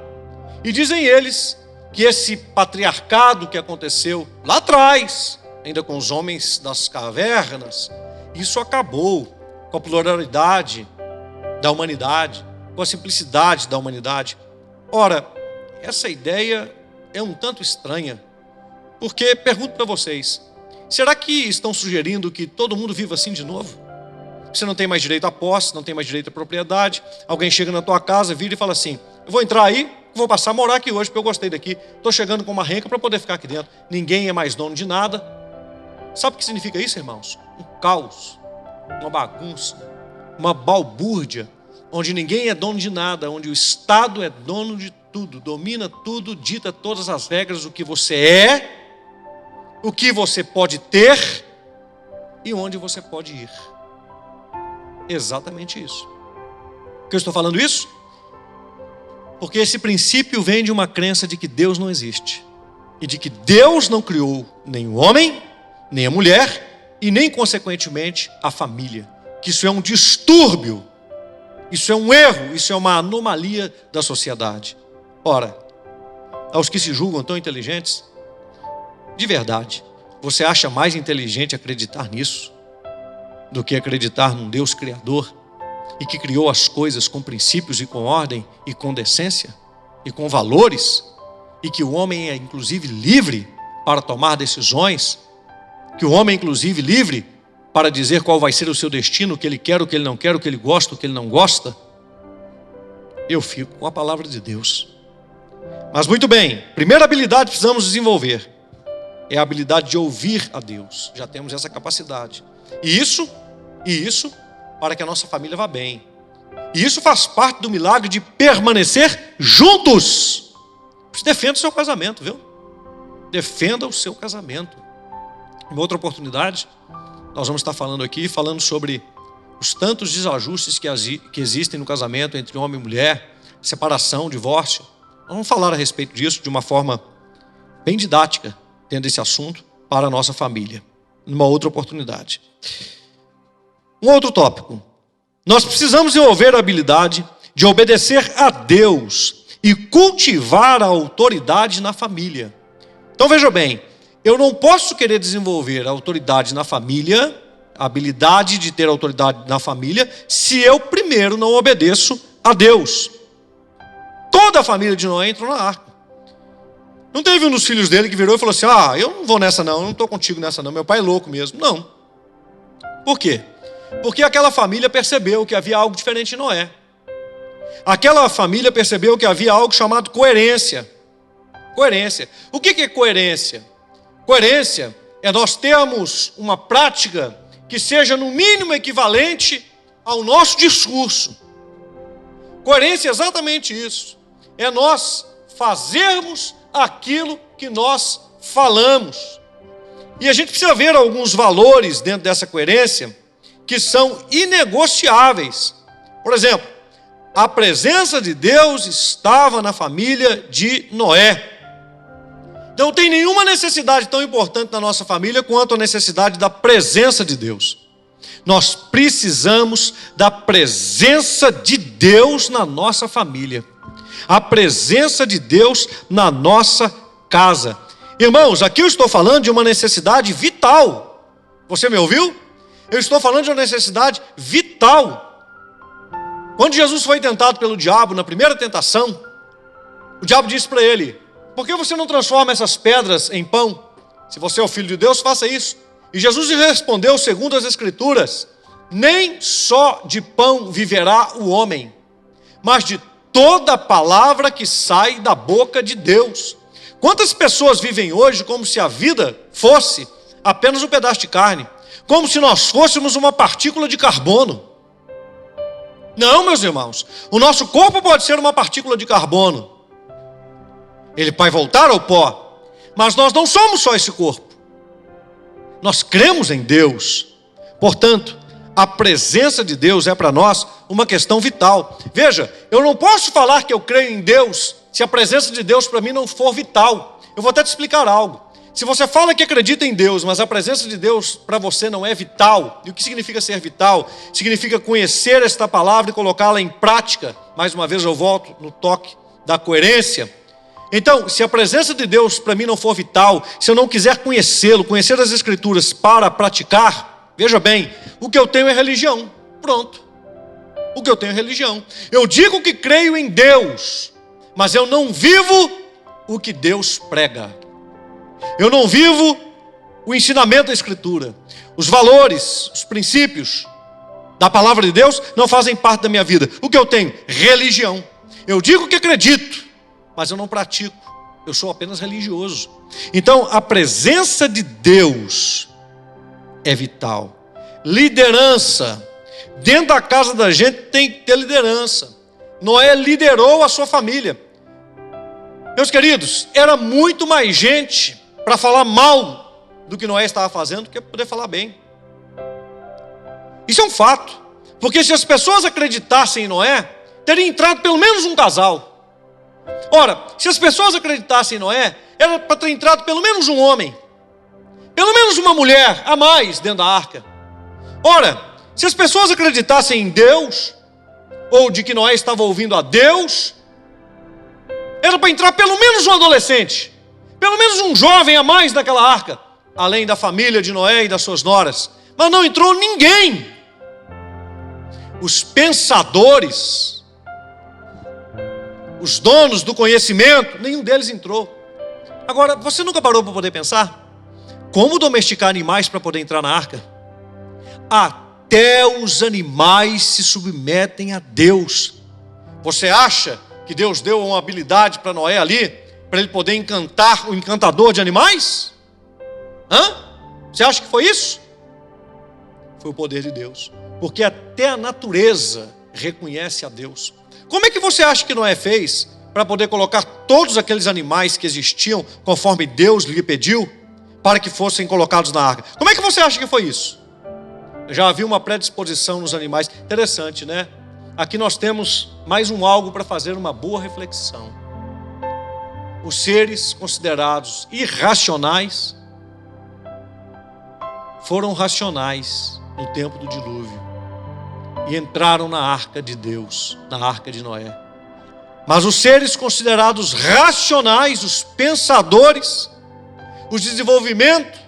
E dizem eles que esse patriarcado que aconteceu lá atrás, ainda com os homens das cavernas, isso acabou com a pluralidade da humanidade, com a simplicidade da humanidade. Ora, essa ideia é um tanto estranha, porque pergunto para vocês, será que estão sugerindo que todo mundo viva assim de novo? Você não tem mais direito à posse, não tem mais direito à propriedade, alguém chega na tua casa, vira e fala assim, eu vou entrar aí, vou passar a morar aqui hoje, porque eu gostei daqui, estou chegando com uma renca para poder ficar aqui dentro, ninguém é mais dono de nada. Sabe o que significa isso, irmãos? Um caos, uma bagunça, uma balbúrdia, onde ninguém é dono de nada, onde o Estado é dono de tudo, domina tudo, dita todas as regras, o que você é, o que você pode ter e onde você pode ir. Exatamente isso. Por que eu estou falando isso? Porque esse princípio vem de uma crença de que Deus não existe. E de que Deus não criou nem o homem, nem a mulher, e nem, consequentemente, a família. Que isso é um distúrbio, isso é um erro, isso é uma anomalia da sociedade. Ora, aos que se julgam tão inteligentes, de verdade, você acha mais inteligente acreditar nisso do que acreditar num Deus criador e que criou as coisas com princípios e com ordem e com decência e com valores, e que o homem é inclusive livre para tomar decisões, que o homem é inclusive livre para dizer qual vai ser o seu destino, o que ele quer, o que ele não quer, o que ele gosta, o que ele não gosta? Eu fico com a palavra de Deus. Mas muito bem, primeira habilidade que precisamos desenvolver é a habilidade de ouvir a Deus. Já temos essa capacidade. E isso para que a nossa família vá bem. E isso faz parte do milagre de permanecer juntos. Defenda o seu casamento, viu? Defenda o seu casamento. Em outra oportunidade, nós vamos estar falando aqui, falando sobre os tantos desajustes que existem no casamento entre homem e mulher, separação, divórcio. Nós vamos falar a respeito disso de uma forma bem didática, tendo esse assunto para a nossa família, numa outra oportunidade. Um outro tópico. Nós precisamos desenvolver a habilidade de obedecer a Deus e cultivar a autoridade na família. Então veja bem, eu não posso querer desenvolver a autoridade na família, a habilidade de ter autoridade na família, se eu primeiro não obedeço a Deus. Toda a família de Noé entrou na arca. Não teve um dos filhos dele que virou e falou assim, eu não vou nessa não, eu não estou contigo nessa não, meu pai é louco mesmo. Não. Por quê? Porque aquela família percebeu que havia algo diferente em Noé. Aquela família percebeu que havia algo chamado coerência. Coerência. O que é coerência? Coerência é nós termos uma prática que seja no mínimo equivalente ao nosso discurso. Coerência é exatamente isso. É nós fazermos aquilo que nós falamos. E a gente precisa ver alguns valores dentro dessa coerência que são inegociáveis. Por exemplo, a presença de Deus estava na família de Noé. Não tem nenhuma necessidade tão importante na nossa família quanto a necessidade da presença de Deus. Nós precisamos da presença de Deus na nossa família. A presença de Deus na nossa casa. Irmãos, aqui eu estou falando de uma necessidade vital. Você me ouviu? Eu estou falando de uma necessidade vital. Quando Jesus foi tentado pelo diabo na primeira tentação, o diabo disse para ele: por que você não transforma essas pedras em pão? Se você é o Filho de Deus, faça isso. E Jesus lhe respondeu, segundo as Escrituras: nem só de pão viverá o homem, mas de toda palavra que sai da boca de Deus. Quantas pessoas vivem hoje como se a vida fosse apenas um pedaço de carne, como se nós fôssemos uma partícula de carbono? Não, meus irmãos, o nosso corpo pode ser uma partícula de carbono. Ele vai voltar ao pó, mas nós não somos só esse corpo. Nós cremos em Deus. Portanto, a presença de Deus é para nós uma questão vital. Veja, eu não posso falar que eu creio em Deus se a presença de Deus para mim não for vital. Eu vou até te explicar algo. Se você fala que acredita em Deus, mas a presença de Deus para você não é vital, e o que significa ser vital? Significa conhecer esta palavra e colocá-la em prática. Mais uma vez eu volto no toque da coerência. Então, se a presença de Deus para mim não for vital, se eu não quiser conhecê-lo, conhecer as Escrituras para praticar, veja bem, o que eu tenho é religião. Pronto. O que eu tenho é religião. Eu digo que creio em Deus, mas eu não vivo o que Deus prega. Eu não vivo o ensinamento da Escritura. Os valores, os princípios da palavra de Deus não fazem parte da minha vida. O que eu tenho? Religião. Eu digo que acredito, mas eu não pratico. Eu sou apenas religioso. Então, a presença de Deus é vital. Liderança. Dentro da casa da gente tem que ter liderança. Noé liderou a sua família. Meus queridos, era muito mais gente para falar mal do que Noé estava fazendo do que poder falar bem. Isso é um fato. Porque se as pessoas acreditassem em Noé, teria entrado pelo menos um casal. Ora, se as pessoas acreditassem em Noé, era para ter entrado pelo menos um homem, pelo menos uma mulher a mais dentro da arca. Ora, se as pessoas acreditassem em Deus, ou de que Noé estava ouvindo a Deus, era para entrar pelo menos um adolescente, pelo menos um jovem a mais naquela arca, além da família de Noé e das suas noras. Mas não entrou ninguém. Os pensadores, os donos do conhecimento, nenhum deles entrou. Agora, você nunca parou para poder pensar? Como domesticar animais para poder entrar na arca? Até os animais se submetem a Deus. Você acha que Deus deu uma habilidade para Noé ali, para ele poder encantar o encantador de animais? Você acha que foi isso? Foi o poder de Deus. Porque até a natureza reconhece a Deus. Como é que você acha que Noé fez para poder colocar todos aqueles animais que existiam, conforme Deus lhe pediu, para que fossem colocados na arca? Como é que você acha que foi isso? Já havia uma predisposição nos animais. Interessante, né? Aqui nós temos mais um algo para fazer uma boa reflexão. Os seres considerados irracionais foram racionais no tempo do dilúvio e entraram na arca de Deus, na arca de Noé. Mas os seres considerados racionais, os pensadores, os desenvolvimento,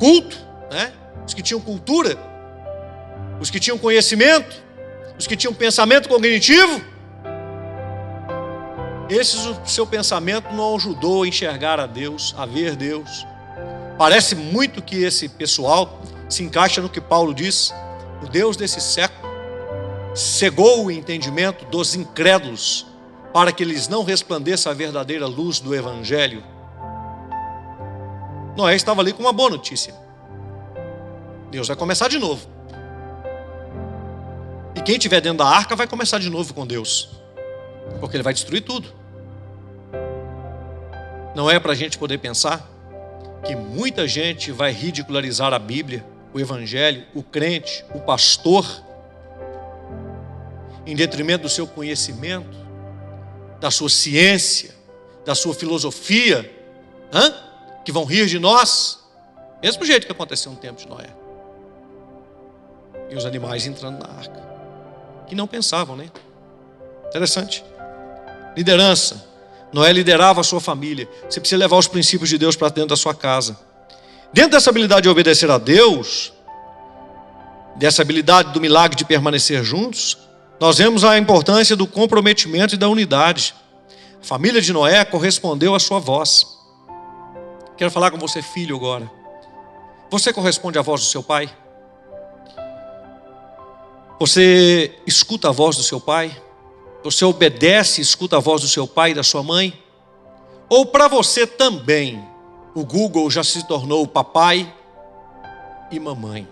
culto, né? Os que tinham cultura, os que tinham conhecimento, os que tinham pensamento cognitivo, esses, o seu pensamento não ajudou a enxergar a Deus, a ver Deus. Parece muito que esse pessoal se encaixa no que Paulo diz: o Deus desse século cegou o entendimento dos incrédulos, para que eles não resplandeça a verdadeira luz do Evangelho. Noé estava ali com uma boa notícia: Deus vai começar de novo. E quem estiver dentro da arca vai começar de novo com Deus, porque Ele vai destruir tudo. Não é para a gente poder pensar que muita gente vai ridicularizar a Bíblia, o Evangelho, o crente, o pastor, em detrimento do seu conhecimento, da sua ciência, da sua filosofia, que vão rir de nós, mesmo jeito que aconteceu no tempo de Noé. e os animais entrando na arca. Que não pensavam, né? Interessante. Liderança. Noé liderava a sua família. Você precisa levar os princípios de Deus para dentro da sua casa. Dentro dessa habilidade de obedecer a Deus, dessa habilidade do milagre de permanecer juntos, nós vemos a importância do comprometimento e da unidade. A família de Noé correspondeu à sua voz. Quero falar com você, filho, agora. Você corresponde à voz do seu pai? Você escuta a voz do seu pai? Você obedece e escuta a voz do seu pai e da sua mãe? Ou para você também, o Google já se tornou papai e mamãe?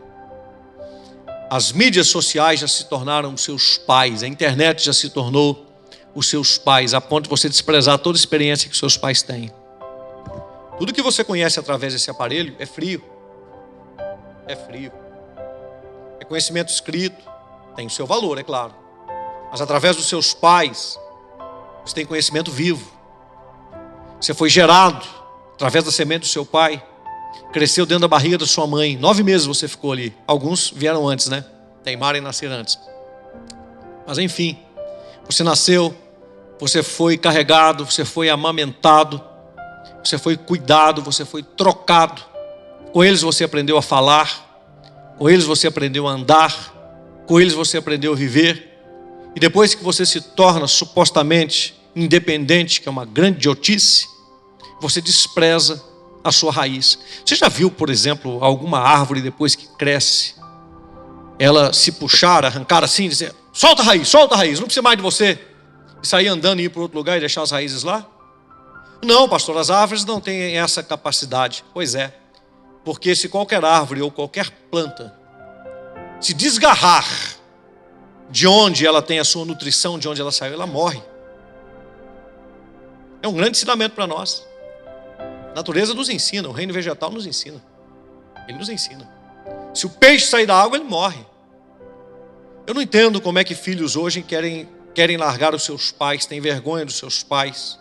As mídias sociais já se tornaram os seus pais, a internet já se tornou os seus pais, a ponto de você desprezar toda a experiência que seus pais têm. Tudo que você conhece através desse aparelho é frio. É frio. É conhecimento escrito, tem o seu valor, é claro. Mas através dos seus pais, você tem conhecimento vivo. Você foi gerado através da semente do seu pai. Cresceu dentro da barriga da sua mãe. 9 meses você ficou ali. Alguns vieram antes, né? Teimaram em nascer antes. Mas enfim, você nasceu, você foi carregado, você foi amamentado, você foi cuidado, você foi trocado. Com eles você aprendeu a falar, com eles você aprendeu a andar, com eles você aprendeu a viver. E depois que você se torna supostamente independente, que é uma grande idiotice, você despreza a sua raiz. Você já viu, por exemplo, alguma árvore depois que cresce, ela se puxar, arrancar assim e dizer: solta a raiz, não precisa mais de você, e sair andando e ir para outro lugar e deixar as raízes lá? Não, pastor, as árvores não têm essa capacidade. Pois é, porque se qualquer árvore ou qualquer planta se desgarrar de onde ela tem a sua nutrição, de onde ela saiu, ela morre. É um grande ensinamento para nós. A natureza nos ensina, o reino vegetal nos ensina. Ele nos ensina. Se o peixe sair da água, ele morre. Eu não entendo como é que filhos hoje querem largar os seus pais, têm vergonha dos seus pais.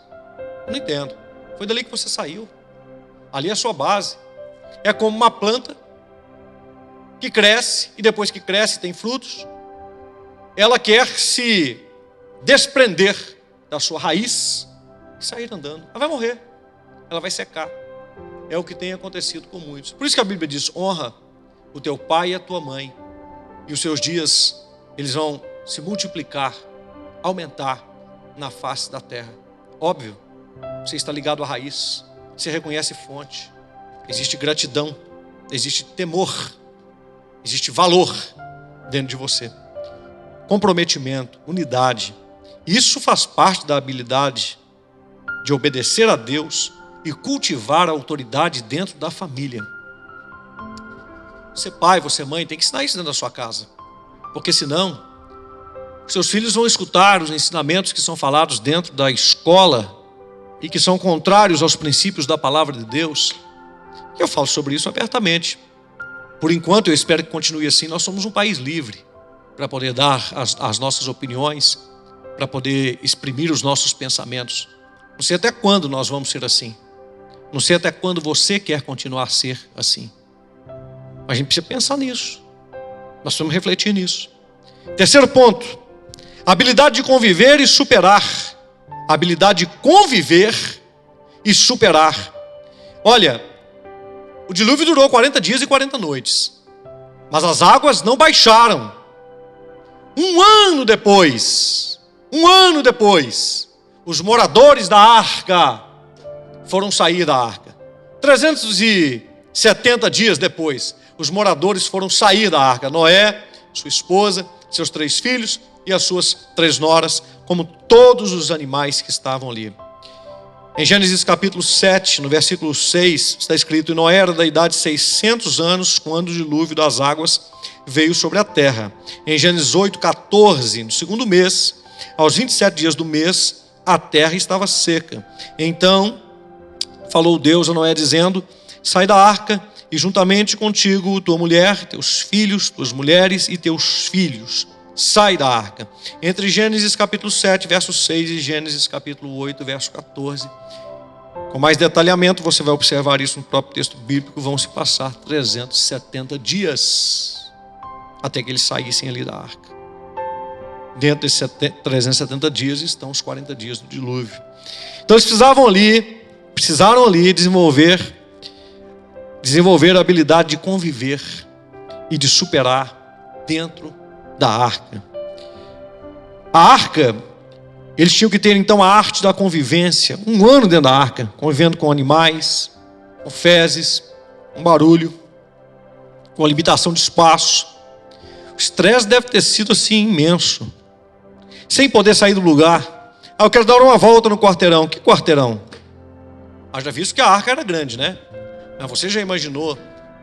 Eu não entendo. Foi dali que você saiu. Ali é a sua base. É como uma planta que cresce, e depois que cresce tem frutos, ela quer se desprender da sua raiz e sair andando. Ela vai morrer, ela vai secar. É o que tem acontecido com muitos. Por isso que a Bíblia diz: honra o teu pai e a tua mãe, e os seus dias eles vão se multiplicar, aumentar na face da terra. Óbvio, você está ligado à raiz, você reconhece fonte, existe gratidão, existe temor, existe valor dentro de você. Comprometimento, unidade. Isso faz parte da habilidade de obedecer a Deus e cultivar a autoridade dentro da família. Você pai, você mãe, tem que ensinar isso dentro da sua casa. Porque senão, seus filhos vão escutar os ensinamentos que são falados dentro da escola e que são contrários aos princípios da palavra de Deus. E eu falo sobre isso abertamente. Por enquanto, eu espero que continue assim. Nós somos um país livre para poder dar as nossas opiniões, para poder exprimir os nossos pensamentos. Não sei até quando nós vamos ser assim. Não sei até quando você quer continuar a ser assim. Mas a gente precisa pensar nisso. Nós precisamos refletir nisso. Terceiro ponto: habilidade de conviver e superar. Habilidade de conviver e superar. Olha, o dilúvio durou 40 dias e 40 noites. Mas as águas não baixaram. Um ano depois, os moradores da arca foram sair da arca. 370 dias depois, os moradores foram sair da arca. Noé, sua esposa, seus 3 filhos e as suas 3 noras, como todos os animais que estavam ali. Em Gênesis capítulo 7, no versículo 6, está escrito: e Noé era da idade de 600 anos, quando o dilúvio das águas veio sobre a terra. Em Gênesis 8, 14, no 2º mês, aos 27 dias do mês, a terra estava seca. Então falou Deus a Noé, dizendo: sai da arca, e juntamente contigo tua mulher, teus filhos, tuas mulheres e teus filhos. Sai da arca. Entre Gênesis capítulo 7, verso 6 e Gênesis capítulo 8, verso 14. Com mais detalhamento, você vai observar isso no próprio texto bíblico. Vão se passar 370 dias. até que eles saíssem ali da arca. Dentro desses 370 dias estão os 40 dias do dilúvio. Então eles precisaram ali desenvolver a habilidade de conviver e de superar dentro da arca. A arca, eles tinham que ter então a arte da convivência, 1 ano dentro da arca, convivendo com animais, com fezes, com barulho, com a limitação de espaço. O estresse deve ter sido assim imenso, sem poder sair do lugar. Eu quero dar uma volta no quarteirão. Que quarteirão? Já visto que a arca era grande, né? Mas você já imaginou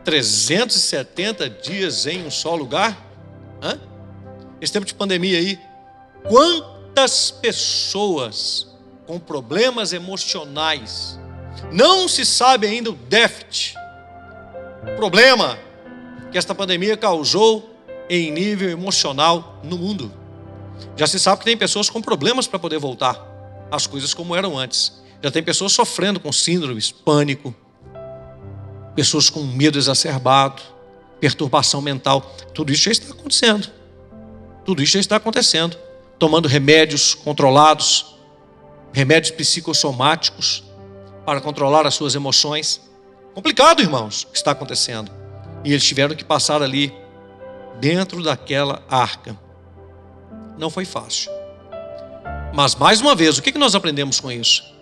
370 dias em um só lugar? Esse tempo de pandemia aí, quantas pessoas com problemas emocionais, não se sabe ainda o déficit, problema que esta pandemia causou em nível emocional no mundo. Já se sabe que tem pessoas com problemas para poder voltar às coisas como eram antes. Já tem pessoas sofrendo com síndromes, pânico, pessoas com medo exacerbado, perturbação mental. Tudo isso já está acontecendo. Tudo isso já está acontecendo. Tomando remédios controlados, remédios psicossomáticos para controlar as suas emoções. Complicado, irmãos, o que está acontecendo. E eles tiveram que passar ali dentro daquela arca. Não foi fácil. Mas mais uma vez, o que nós aprendemos com isso?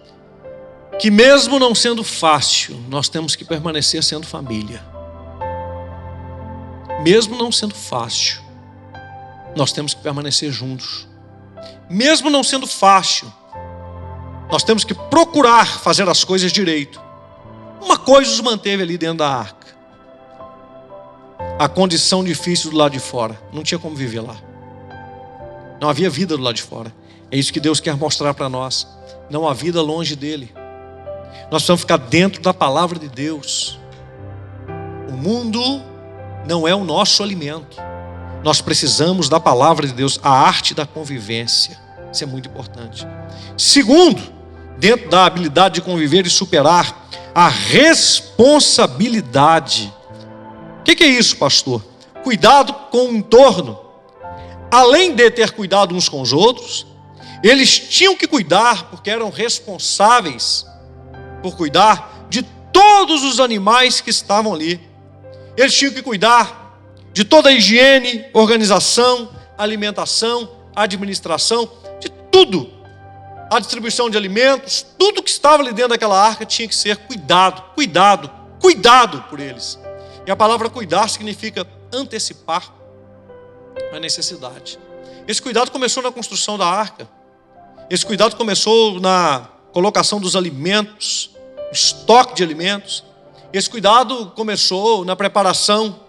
Que mesmo não sendo fácil, nós temos que permanecer sendo família. Mesmo não sendo fácil, nós temos que permanecer juntos. Mesmo não sendo fácil, nós temos que procurar fazer as coisas direito. Uma coisa os manteve ali dentro da arca: a condição difícil do lado de fora. Não tinha como viver lá. Não havia vida do lado de fora. É isso que Deus quer mostrar para nós. Não há vida longe dele. Nós precisamos ficar dentro da palavra de Deus. O mundo não é o nosso alimento. Nós precisamos da palavra de Deus, a arte da convivência. Isso é muito importante. Segundo, dentro da habilidade de conviver e superar, a responsabilidade. O que é isso, pastor? Cuidado com o entorno. Além de ter cuidado uns com os outros, eles tinham que cuidar, porque eram responsáveis por cuidar de todos os animais que estavam ali. Eles tinham que cuidar de toda a higiene, organização, alimentação, administração, de tudo. A distribuição de alimentos, tudo que estava ali dentro daquela arca tinha que ser cuidado por eles. E a palavra cuidar significa antecipar a necessidade. Esse cuidado começou na construção da arca. Esse cuidado começou na colocação dos alimentos, estoque de alimentos. Esse cuidado começou na preparação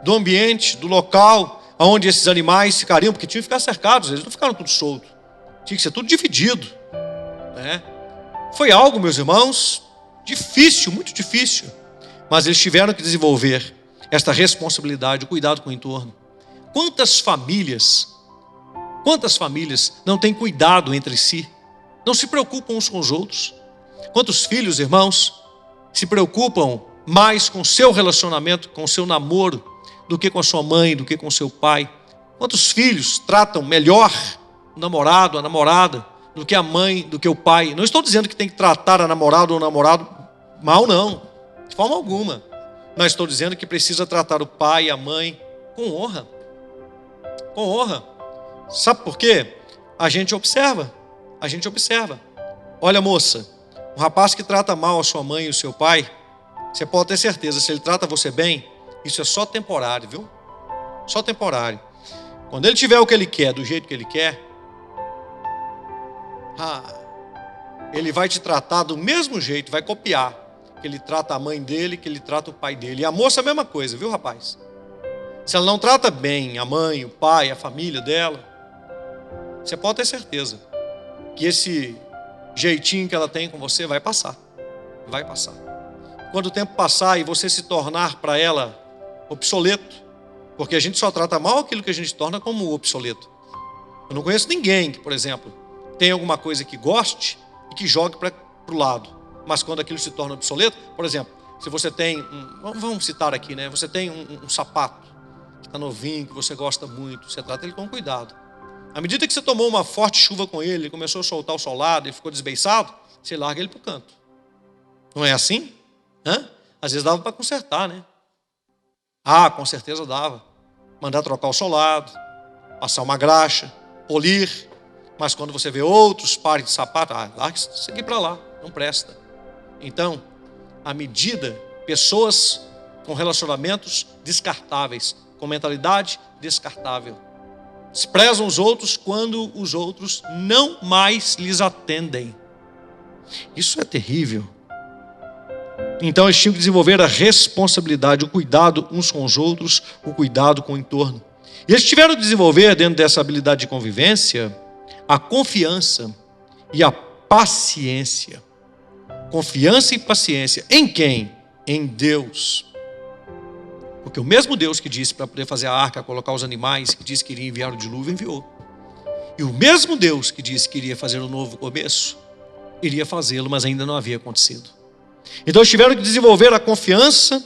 do ambiente, do local onde esses animais ficariam, porque tinham que ficar cercados, eles não ficaram tudo solto. Tinha que ser tudo dividido, né? Foi algo, meus irmãos, difícil, muito difícil. Mas eles tiveram que desenvolver esta responsabilidade, o cuidado com o entorno. Quantas famílias não têm cuidado entre si? Não se preocupam uns com os outros? Quantos filhos, irmãos, se preocupam mais com o seu relacionamento, com o seu namoro, do que com a sua mãe, do que com o seu pai? Quantos filhos tratam melhor o namorado, a namorada, do que a mãe, do que o pai? Não estou dizendo que tem que tratar a namorada ou o namorado mal, não, de forma alguma. Mas estou dizendo que precisa tratar o pai e a mãe com honra. Com honra. Sabe por quê? A gente observa. Olha, moça, um rapaz que trata mal a sua mãe e o seu pai, você pode ter certeza, se ele trata você bem, isso é só temporário, viu? Só temporário. Quando ele tiver o que ele quer, do jeito que ele quer, ele vai te tratar do mesmo jeito, vai copiar que ele trata a mãe dele, que ele trata o pai dele. E a moça a mesma coisa, viu, rapaz? Se ela não trata bem a mãe, o pai, a família dela, você pode ter certeza que esse jeitinho que ela tem com você vai passar. Vai passar. Quando o tempo passar e você se tornar para ela obsoleto, porque a gente só trata mal aquilo que a gente torna como obsoleto. Eu não conheço ninguém que, por exemplo, tem alguma coisa que goste e que jogue para o lado. Mas quando aquilo se torna obsoleto, por exemplo, se você tem, vamos citar aqui, né? Você tem um sapato está novinho, que você gosta muito, você trata ele com cuidado. À medida que você tomou uma forte chuva com ele, ele começou a soltar o solado e ficou desbeiçado, você larga ele para o canto. Não é assim? Às vezes dava para consertar, né? Com certeza dava. Mandar trocar o solado, passar uma graxa, polir. Mas quando você vê outros pares de sapato, larga isso aqui para lá, não presta. Então, à medida, pessoas com relacionamentos descartáveis, com mentalidade descartável, desprezam os outros quando os outros não mais lhes atendem. Isso é terrível. Então eles tinham que desenvolver a responsabilidade, o cuidado uns com os outros, o cuidado com o entorno. E eles tiveram que desenvolver, dentro dessa habilidade de convivência, a confiança e a paciência. Confiança e paciência. Em quem? Em Deus. Porque o mesmo Deus que disse para poder fazer a arca, colocar os animais, que disse que iria enviar o dilúvio, enviou. E o mesmo Deus que disse que iria fazer um novo começo, iria fazê-lo, mas ainda não havia acontecido. Então eles tiveram que desenvolver a confiança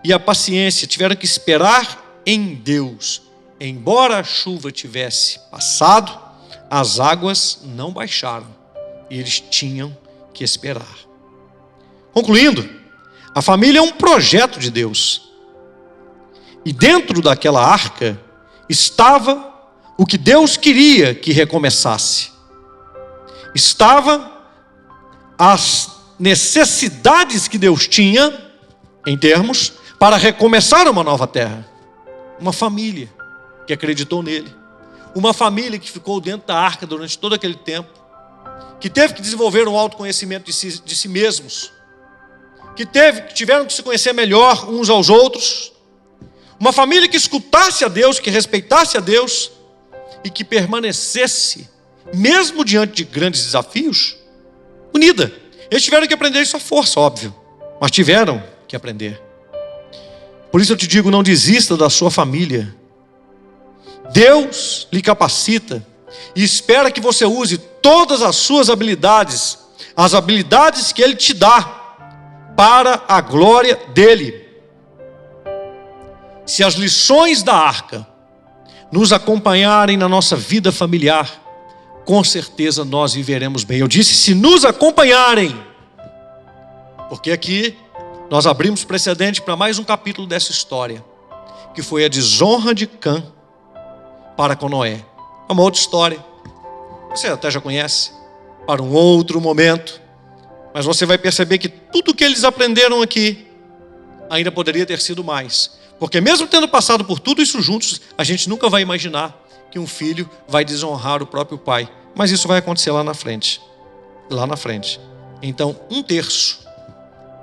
e a paciência, tiveram que esperar em Deus. Embora a chuva tivesse passado, as águas não baixaram e eles tinham que esperar. Concluindo, a família é um projeto de Deus. E dentro daquela arca estava o que Deus queria que recomeçasse. Estava as necessidades que Deus tinha, em termos, para recomeçar uma nova terra. Uma família que acreditou nele. Uma família que ficou dentro da arca durante todo aquele tempo. Que teve que desenvolver um autoconhecimento de si mesmos. Que tiveram que se conhecer melhor uns aos outros. Uma família que escutasse a Deus, que respeitasse a Deus e que permanecesse, mesmo diante de grandes desafios, unida. Eles tiveram que aprender isso à força, óbvio, mas tiveram que aprender. Por isso eu te digo, não desista da sua família. Deus lhe capacita e espera que você use todas as suas habilidades, as habilidades que Ele te dá, para a glória dEle. Se as lições da arca nos acompanharem na nossa vida familiar, com certeza nós viveremos bem. Eu disse, se nos acompanharem, porque aqui nós abrimos precedente para mais um capítulo dessa história, que foi a desonra de Cã para com Noé. É uma outra história, você até já conhece, para um outro momento, mas você vai perceber que tudo que eles aprenderam aqui ainda poderia ter sido mais. Porque mesmo tendo passado por tudo isso juntos, a gente nunca vai imaginar que um filho vai desonrar o próprio pai. Mas isso vai acontecer lá na frente. Lá na frente. Então, 1/3.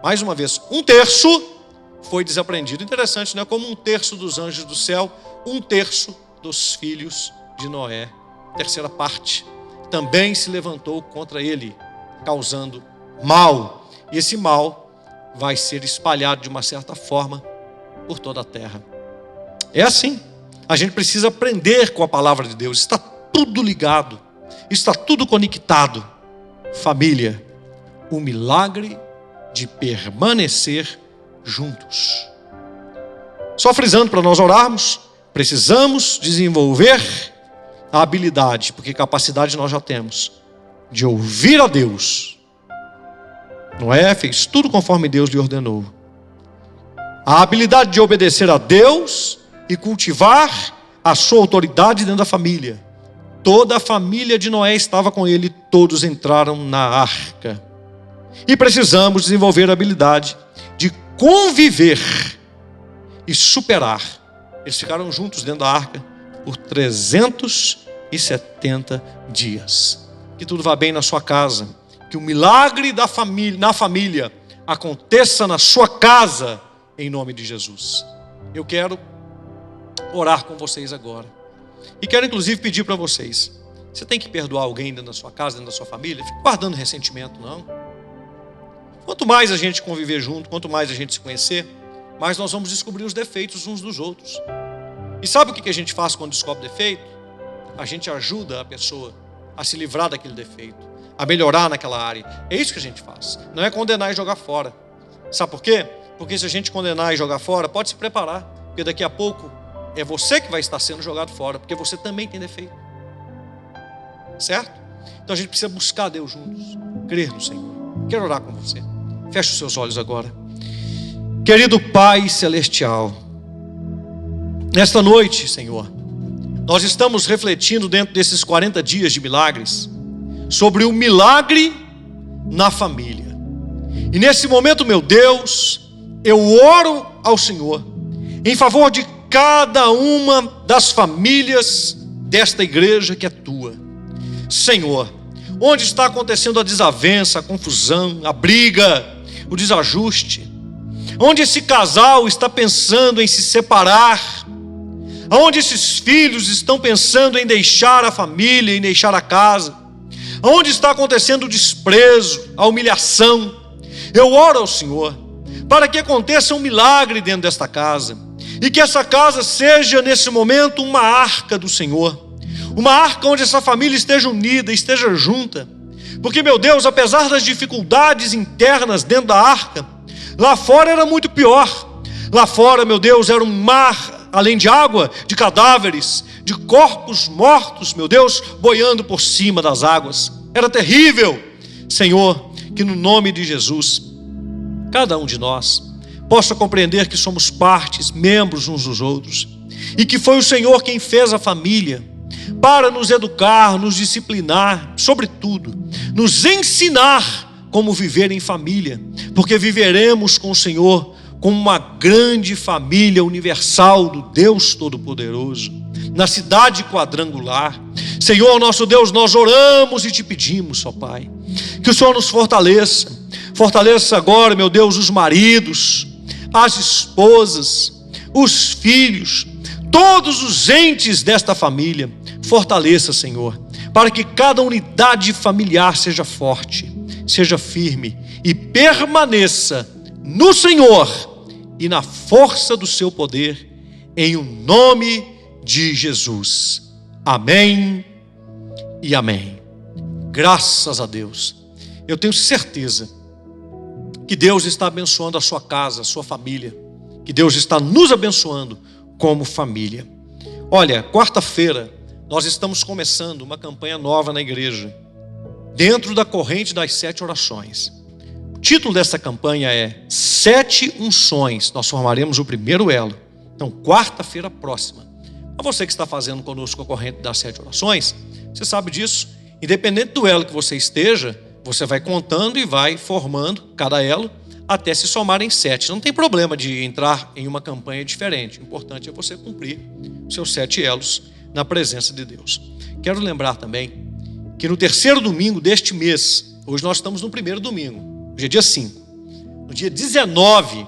Mais uma vez, 1/3 foi desaprendido. Interessante, né? Como 1/3 dos anjos do céu, 1/3 dos filhos de Noé, terceira parte, também se levantou contra ele, causando mal. E esse mal vai ser espalhado de uma certa forma por toda a terra. É assim. A gente precisa aprender com a palavra de Deus. Está tudo ligado. Está tudo conectado. Família, o milagre de permanecer juntos. Só frisando para nós orarmos, precisamos desenvolver a habilidade, porque capacidade nós já temos, de ouvir a Deus. Noé fez tudo conforme Deus lhe ordenou. A habilidade de obedecer a Deus e cultivar a sua autoridade dentro da família. Toda a família de Noé estava com ele, todos entraram na arca. E precisamos desenvolver a habilidade de conviver e superar. Eles ficaram juntos dentro da arca por 370 dias. Que tudo vá bem na sua casa. Que o milagre da família, na família aconteça na sua casa, em nome de Jesus. Eu quero orar com vocês agora. E quero inclusive pedir para vocês. Você tem que perdoar alguém dentro da sua casa, dentro da sua família? Fique guardando ressentimento, não. Quanto mais a gente conviver junto, quanto mais a gente se conhecer, mais nós vamos descobrir os defeitos uns dos outros. E sabe o que a gente faz quando descobre defeito? A gente ajuda a pessoa a se livrar daquele defeito, a melhorar naquela área. É isso que a gente faz. Não é condenar e jogar fora. Sabe por quê? Porque se a gente condenar e jogar fora, pode se preparar. Porque daqui a pouco é você que vai estar sendo jogado fora, porque você também tem defeito. Certo? Então a gente precisa buscar Deus juntos, crer no Senhor. Quero orar com você. Feche os seus olhos agora. Querido Pai Celestial, nesta noite, Senhor, nós estamos refletindo dentro desses 40 dias de milagres sobre o milagre na família. E nesse momento, meu Deus, eu oro ao Senhor em favor de cada uma das famílias desta igreja que é tua. Senhor, onde está acontecendo a desavença, a confusão, a briga, o desajuste, onde esse casal está pensando em se separar, onde esses filhos estão pensando em deixar a família, em deixar a casa, onde está acontecendo o desprezo, a humilhação, eu oro ao Senhor para que aconteça um milagre dentro desta casa, e que essa casa seja nesse momento uma arca do Senhor, uma arca onde essa família esteja unida, esteja junta, porque, meu Deus, apesar das dificuldades internas dentro da arca, lá fora era muito pior. Lá fora, meu Deus, era um mar, além de água, de cadáveres, de corpos mortos, meu Deus, boiando por cima das águas. Era terrível. Senhor, que no nome de Jesus, cada um de nós possa compreender que somos partes, membros uns dos outros, e que foi o Senhor quem fez a família para nos educar, nos disciplinar, sobretudo, nos ensinar como viver em família, porque viveremos com o Senhor como uma grande família universal do Deus Todo-Poderoso, na cidade quadrangular. Senhor, nosso Deus, nós oramos e te pedimos, ó Pai, que o Senhor nos fortaleça agora, meu Deus, os maridos, as esposas, os filhos, todos os entes desta família. Fortaleça, Senhor, para que cada unidade familiar seja forte, seja firme e permaneça no Senhor e na força do seu poder, em o nome de Jesus. Amém e amém. Graças a Deus. Eu tenho certeza que Deus está abençoando a sua casa, a sua família, que Deus está nos abençoando como família. Olha, quarta-feira nós estamos começando uma campanha nova na igreja, dentro da corrente das 7 orações. O título dessa campanha é 7 unções. Nós formaremos o primeiro elo. Então, quarta-feira próxima. A você que está fazendo conosco a corrente das 7 orações, você sabe disso. Independente do elo que você esteja, você vai contando e vai formando cada elo até se somarem 7. Não tem problema de entrar em uma campanha diferente. O importante é você cumprir os seus 7 elos na presença de Deus. Quero lembrar também que no terceiro domingo deste mês, hoje nós estamos no primeiro domingo, hoje é dia 5, no dia 19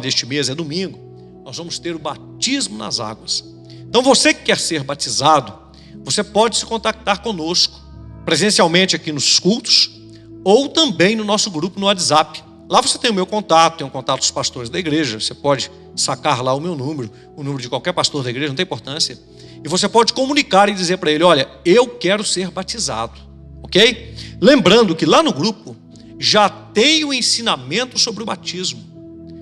deste mês, é domingo, nós vamos ter o batismo nas águas. Então você que quer ser batizado, você pode se contactar conosco, presencialmente aqui nos cultos, ou também no nosso grupo no WhatsApp. Lá você tem o meu contato, tem o contato dos pastores da igreja, você pode sacar lá o meu número, o número de qualquer pastor da igreja, não tem importância. E você pode comunicar e dizer para ele, olha, eu quero ser batizado, ok? Lembrando que lá no grupo já tem o ensinamento sobre o batismo,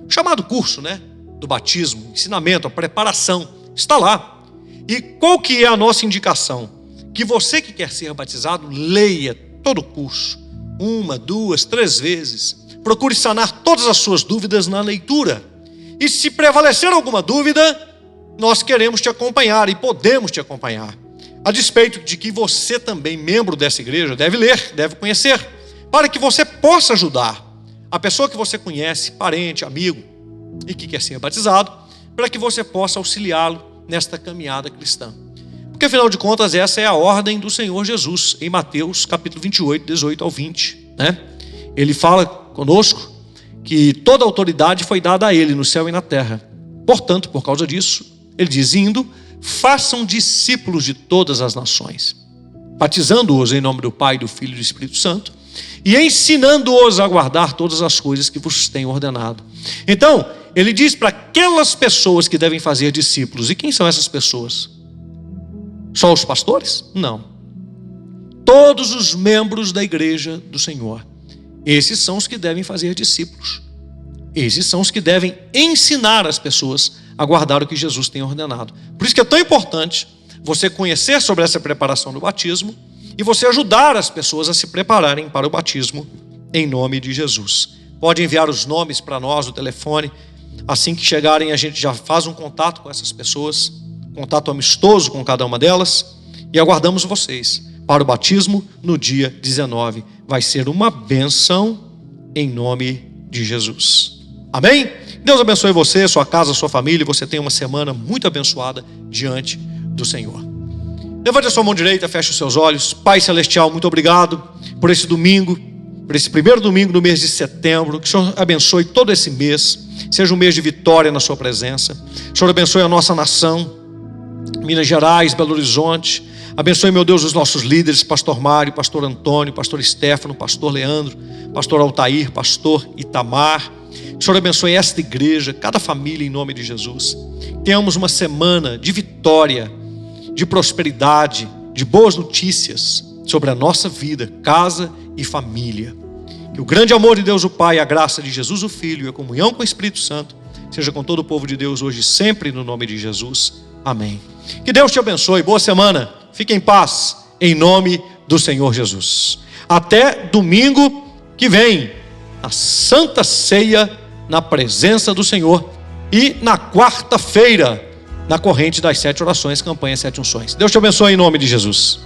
o chamado curso, né, do batismo, ensinamento, a preparação, está lá. E qual que é a nossa indicação? Que você que quer ser batizado, leia todo o curso, 1, 2, 3 vezes, procure sanar todas as suas dúvidas na leitura, e se prevalecer alguma dúvida, nós queremos te acompanhar e podemos te acompanhar, a despeito de que você também, membro dessa igreja, deve ler, deve conhecer, para que você possa ajudar a pessoa que você conhece, parente, amigo, e que quer ser batizado, para que você possa auxiliá-lo nesta caminhada cristã. Porque afinal de contas essa é a ordem do Senhor Jesus, em Mateus capítulo 28, 18 ao 20, né? Ele fala conosco que toda a autoridade foi dada a ele no céu e na terra. Portanto, por causa disso, ele diz, indo, façam discípulos de todas as nações, batizando-os em nome do Pai, do Filho e do Espírito Santo, e ensinando-os a guardar todas as coisas que vos tenho ordenado. Então, ele diz para aquelas pessoas que devem fazer discípulos. E quem são essas pessoas? Só os pastores? Não. Todos os membros da igreja do Senhor. Esses são os que devem fazer discípulos. Esses são os que devem ensinar as pessoas aguardar o que Jesus tem ordenado. Por isso que é tão importante você conhecer sobre essa preparação do batismo e você ajudar as pessoas a se prepararem para o batismo em nome de Jesus. Pode enviar os nomes para nós no telefone. Assim que chegarem, a gente já faz um contato com essas pessoas, contato amistoso com cada uma delas, e aguardamos vocês para o batismo no dia 19. Vai ser uma bênção em nome de Jesus. Amém? Deus abençoe você, sua casa, sua família, e você tenha uma semana muito abençoada diante do Senhor. Levante a sua mão direita, feche os seus olhos. Pai Celestial, muito obrigado por esse domingo, por esse primeiro domingo do mês de setembro. Que o Senhor abençoe todo esse mês, seja um mês de vitória na sua presença. O Senhor abençoe a nossa nação, Minas Gerais, Belo Horizonte. Abençoe, meu Deus, os nossos líderes, pastor Mário, pastor Antônio, pastor Estéfano, pastor Leandro, pastor Altair, pastor Itamar. O Senhor abençoe esta igreja, cada família, em nome de Jesus. Tenhamos uma semana de vitória, de prosperidade, de boas notícias sobre a nossa vida, casa e família. Que o grande amor de Deus o Pai, a graça de Jesus o Filho e a comunhão com o Espírito Santo seja com todo o povo de Deus hoje e sempre, no nome de Jesus. Amém. Que Deus te abençoe, boa semana, fique em paz, em nome do Senhor Jesus. Até domingo que vem, a Santa Ceia na presença do Senhor, e na quarta-feira, na corrente das 7 orações, campanha 7 unções. Deus te abençoe em nome de Jesus.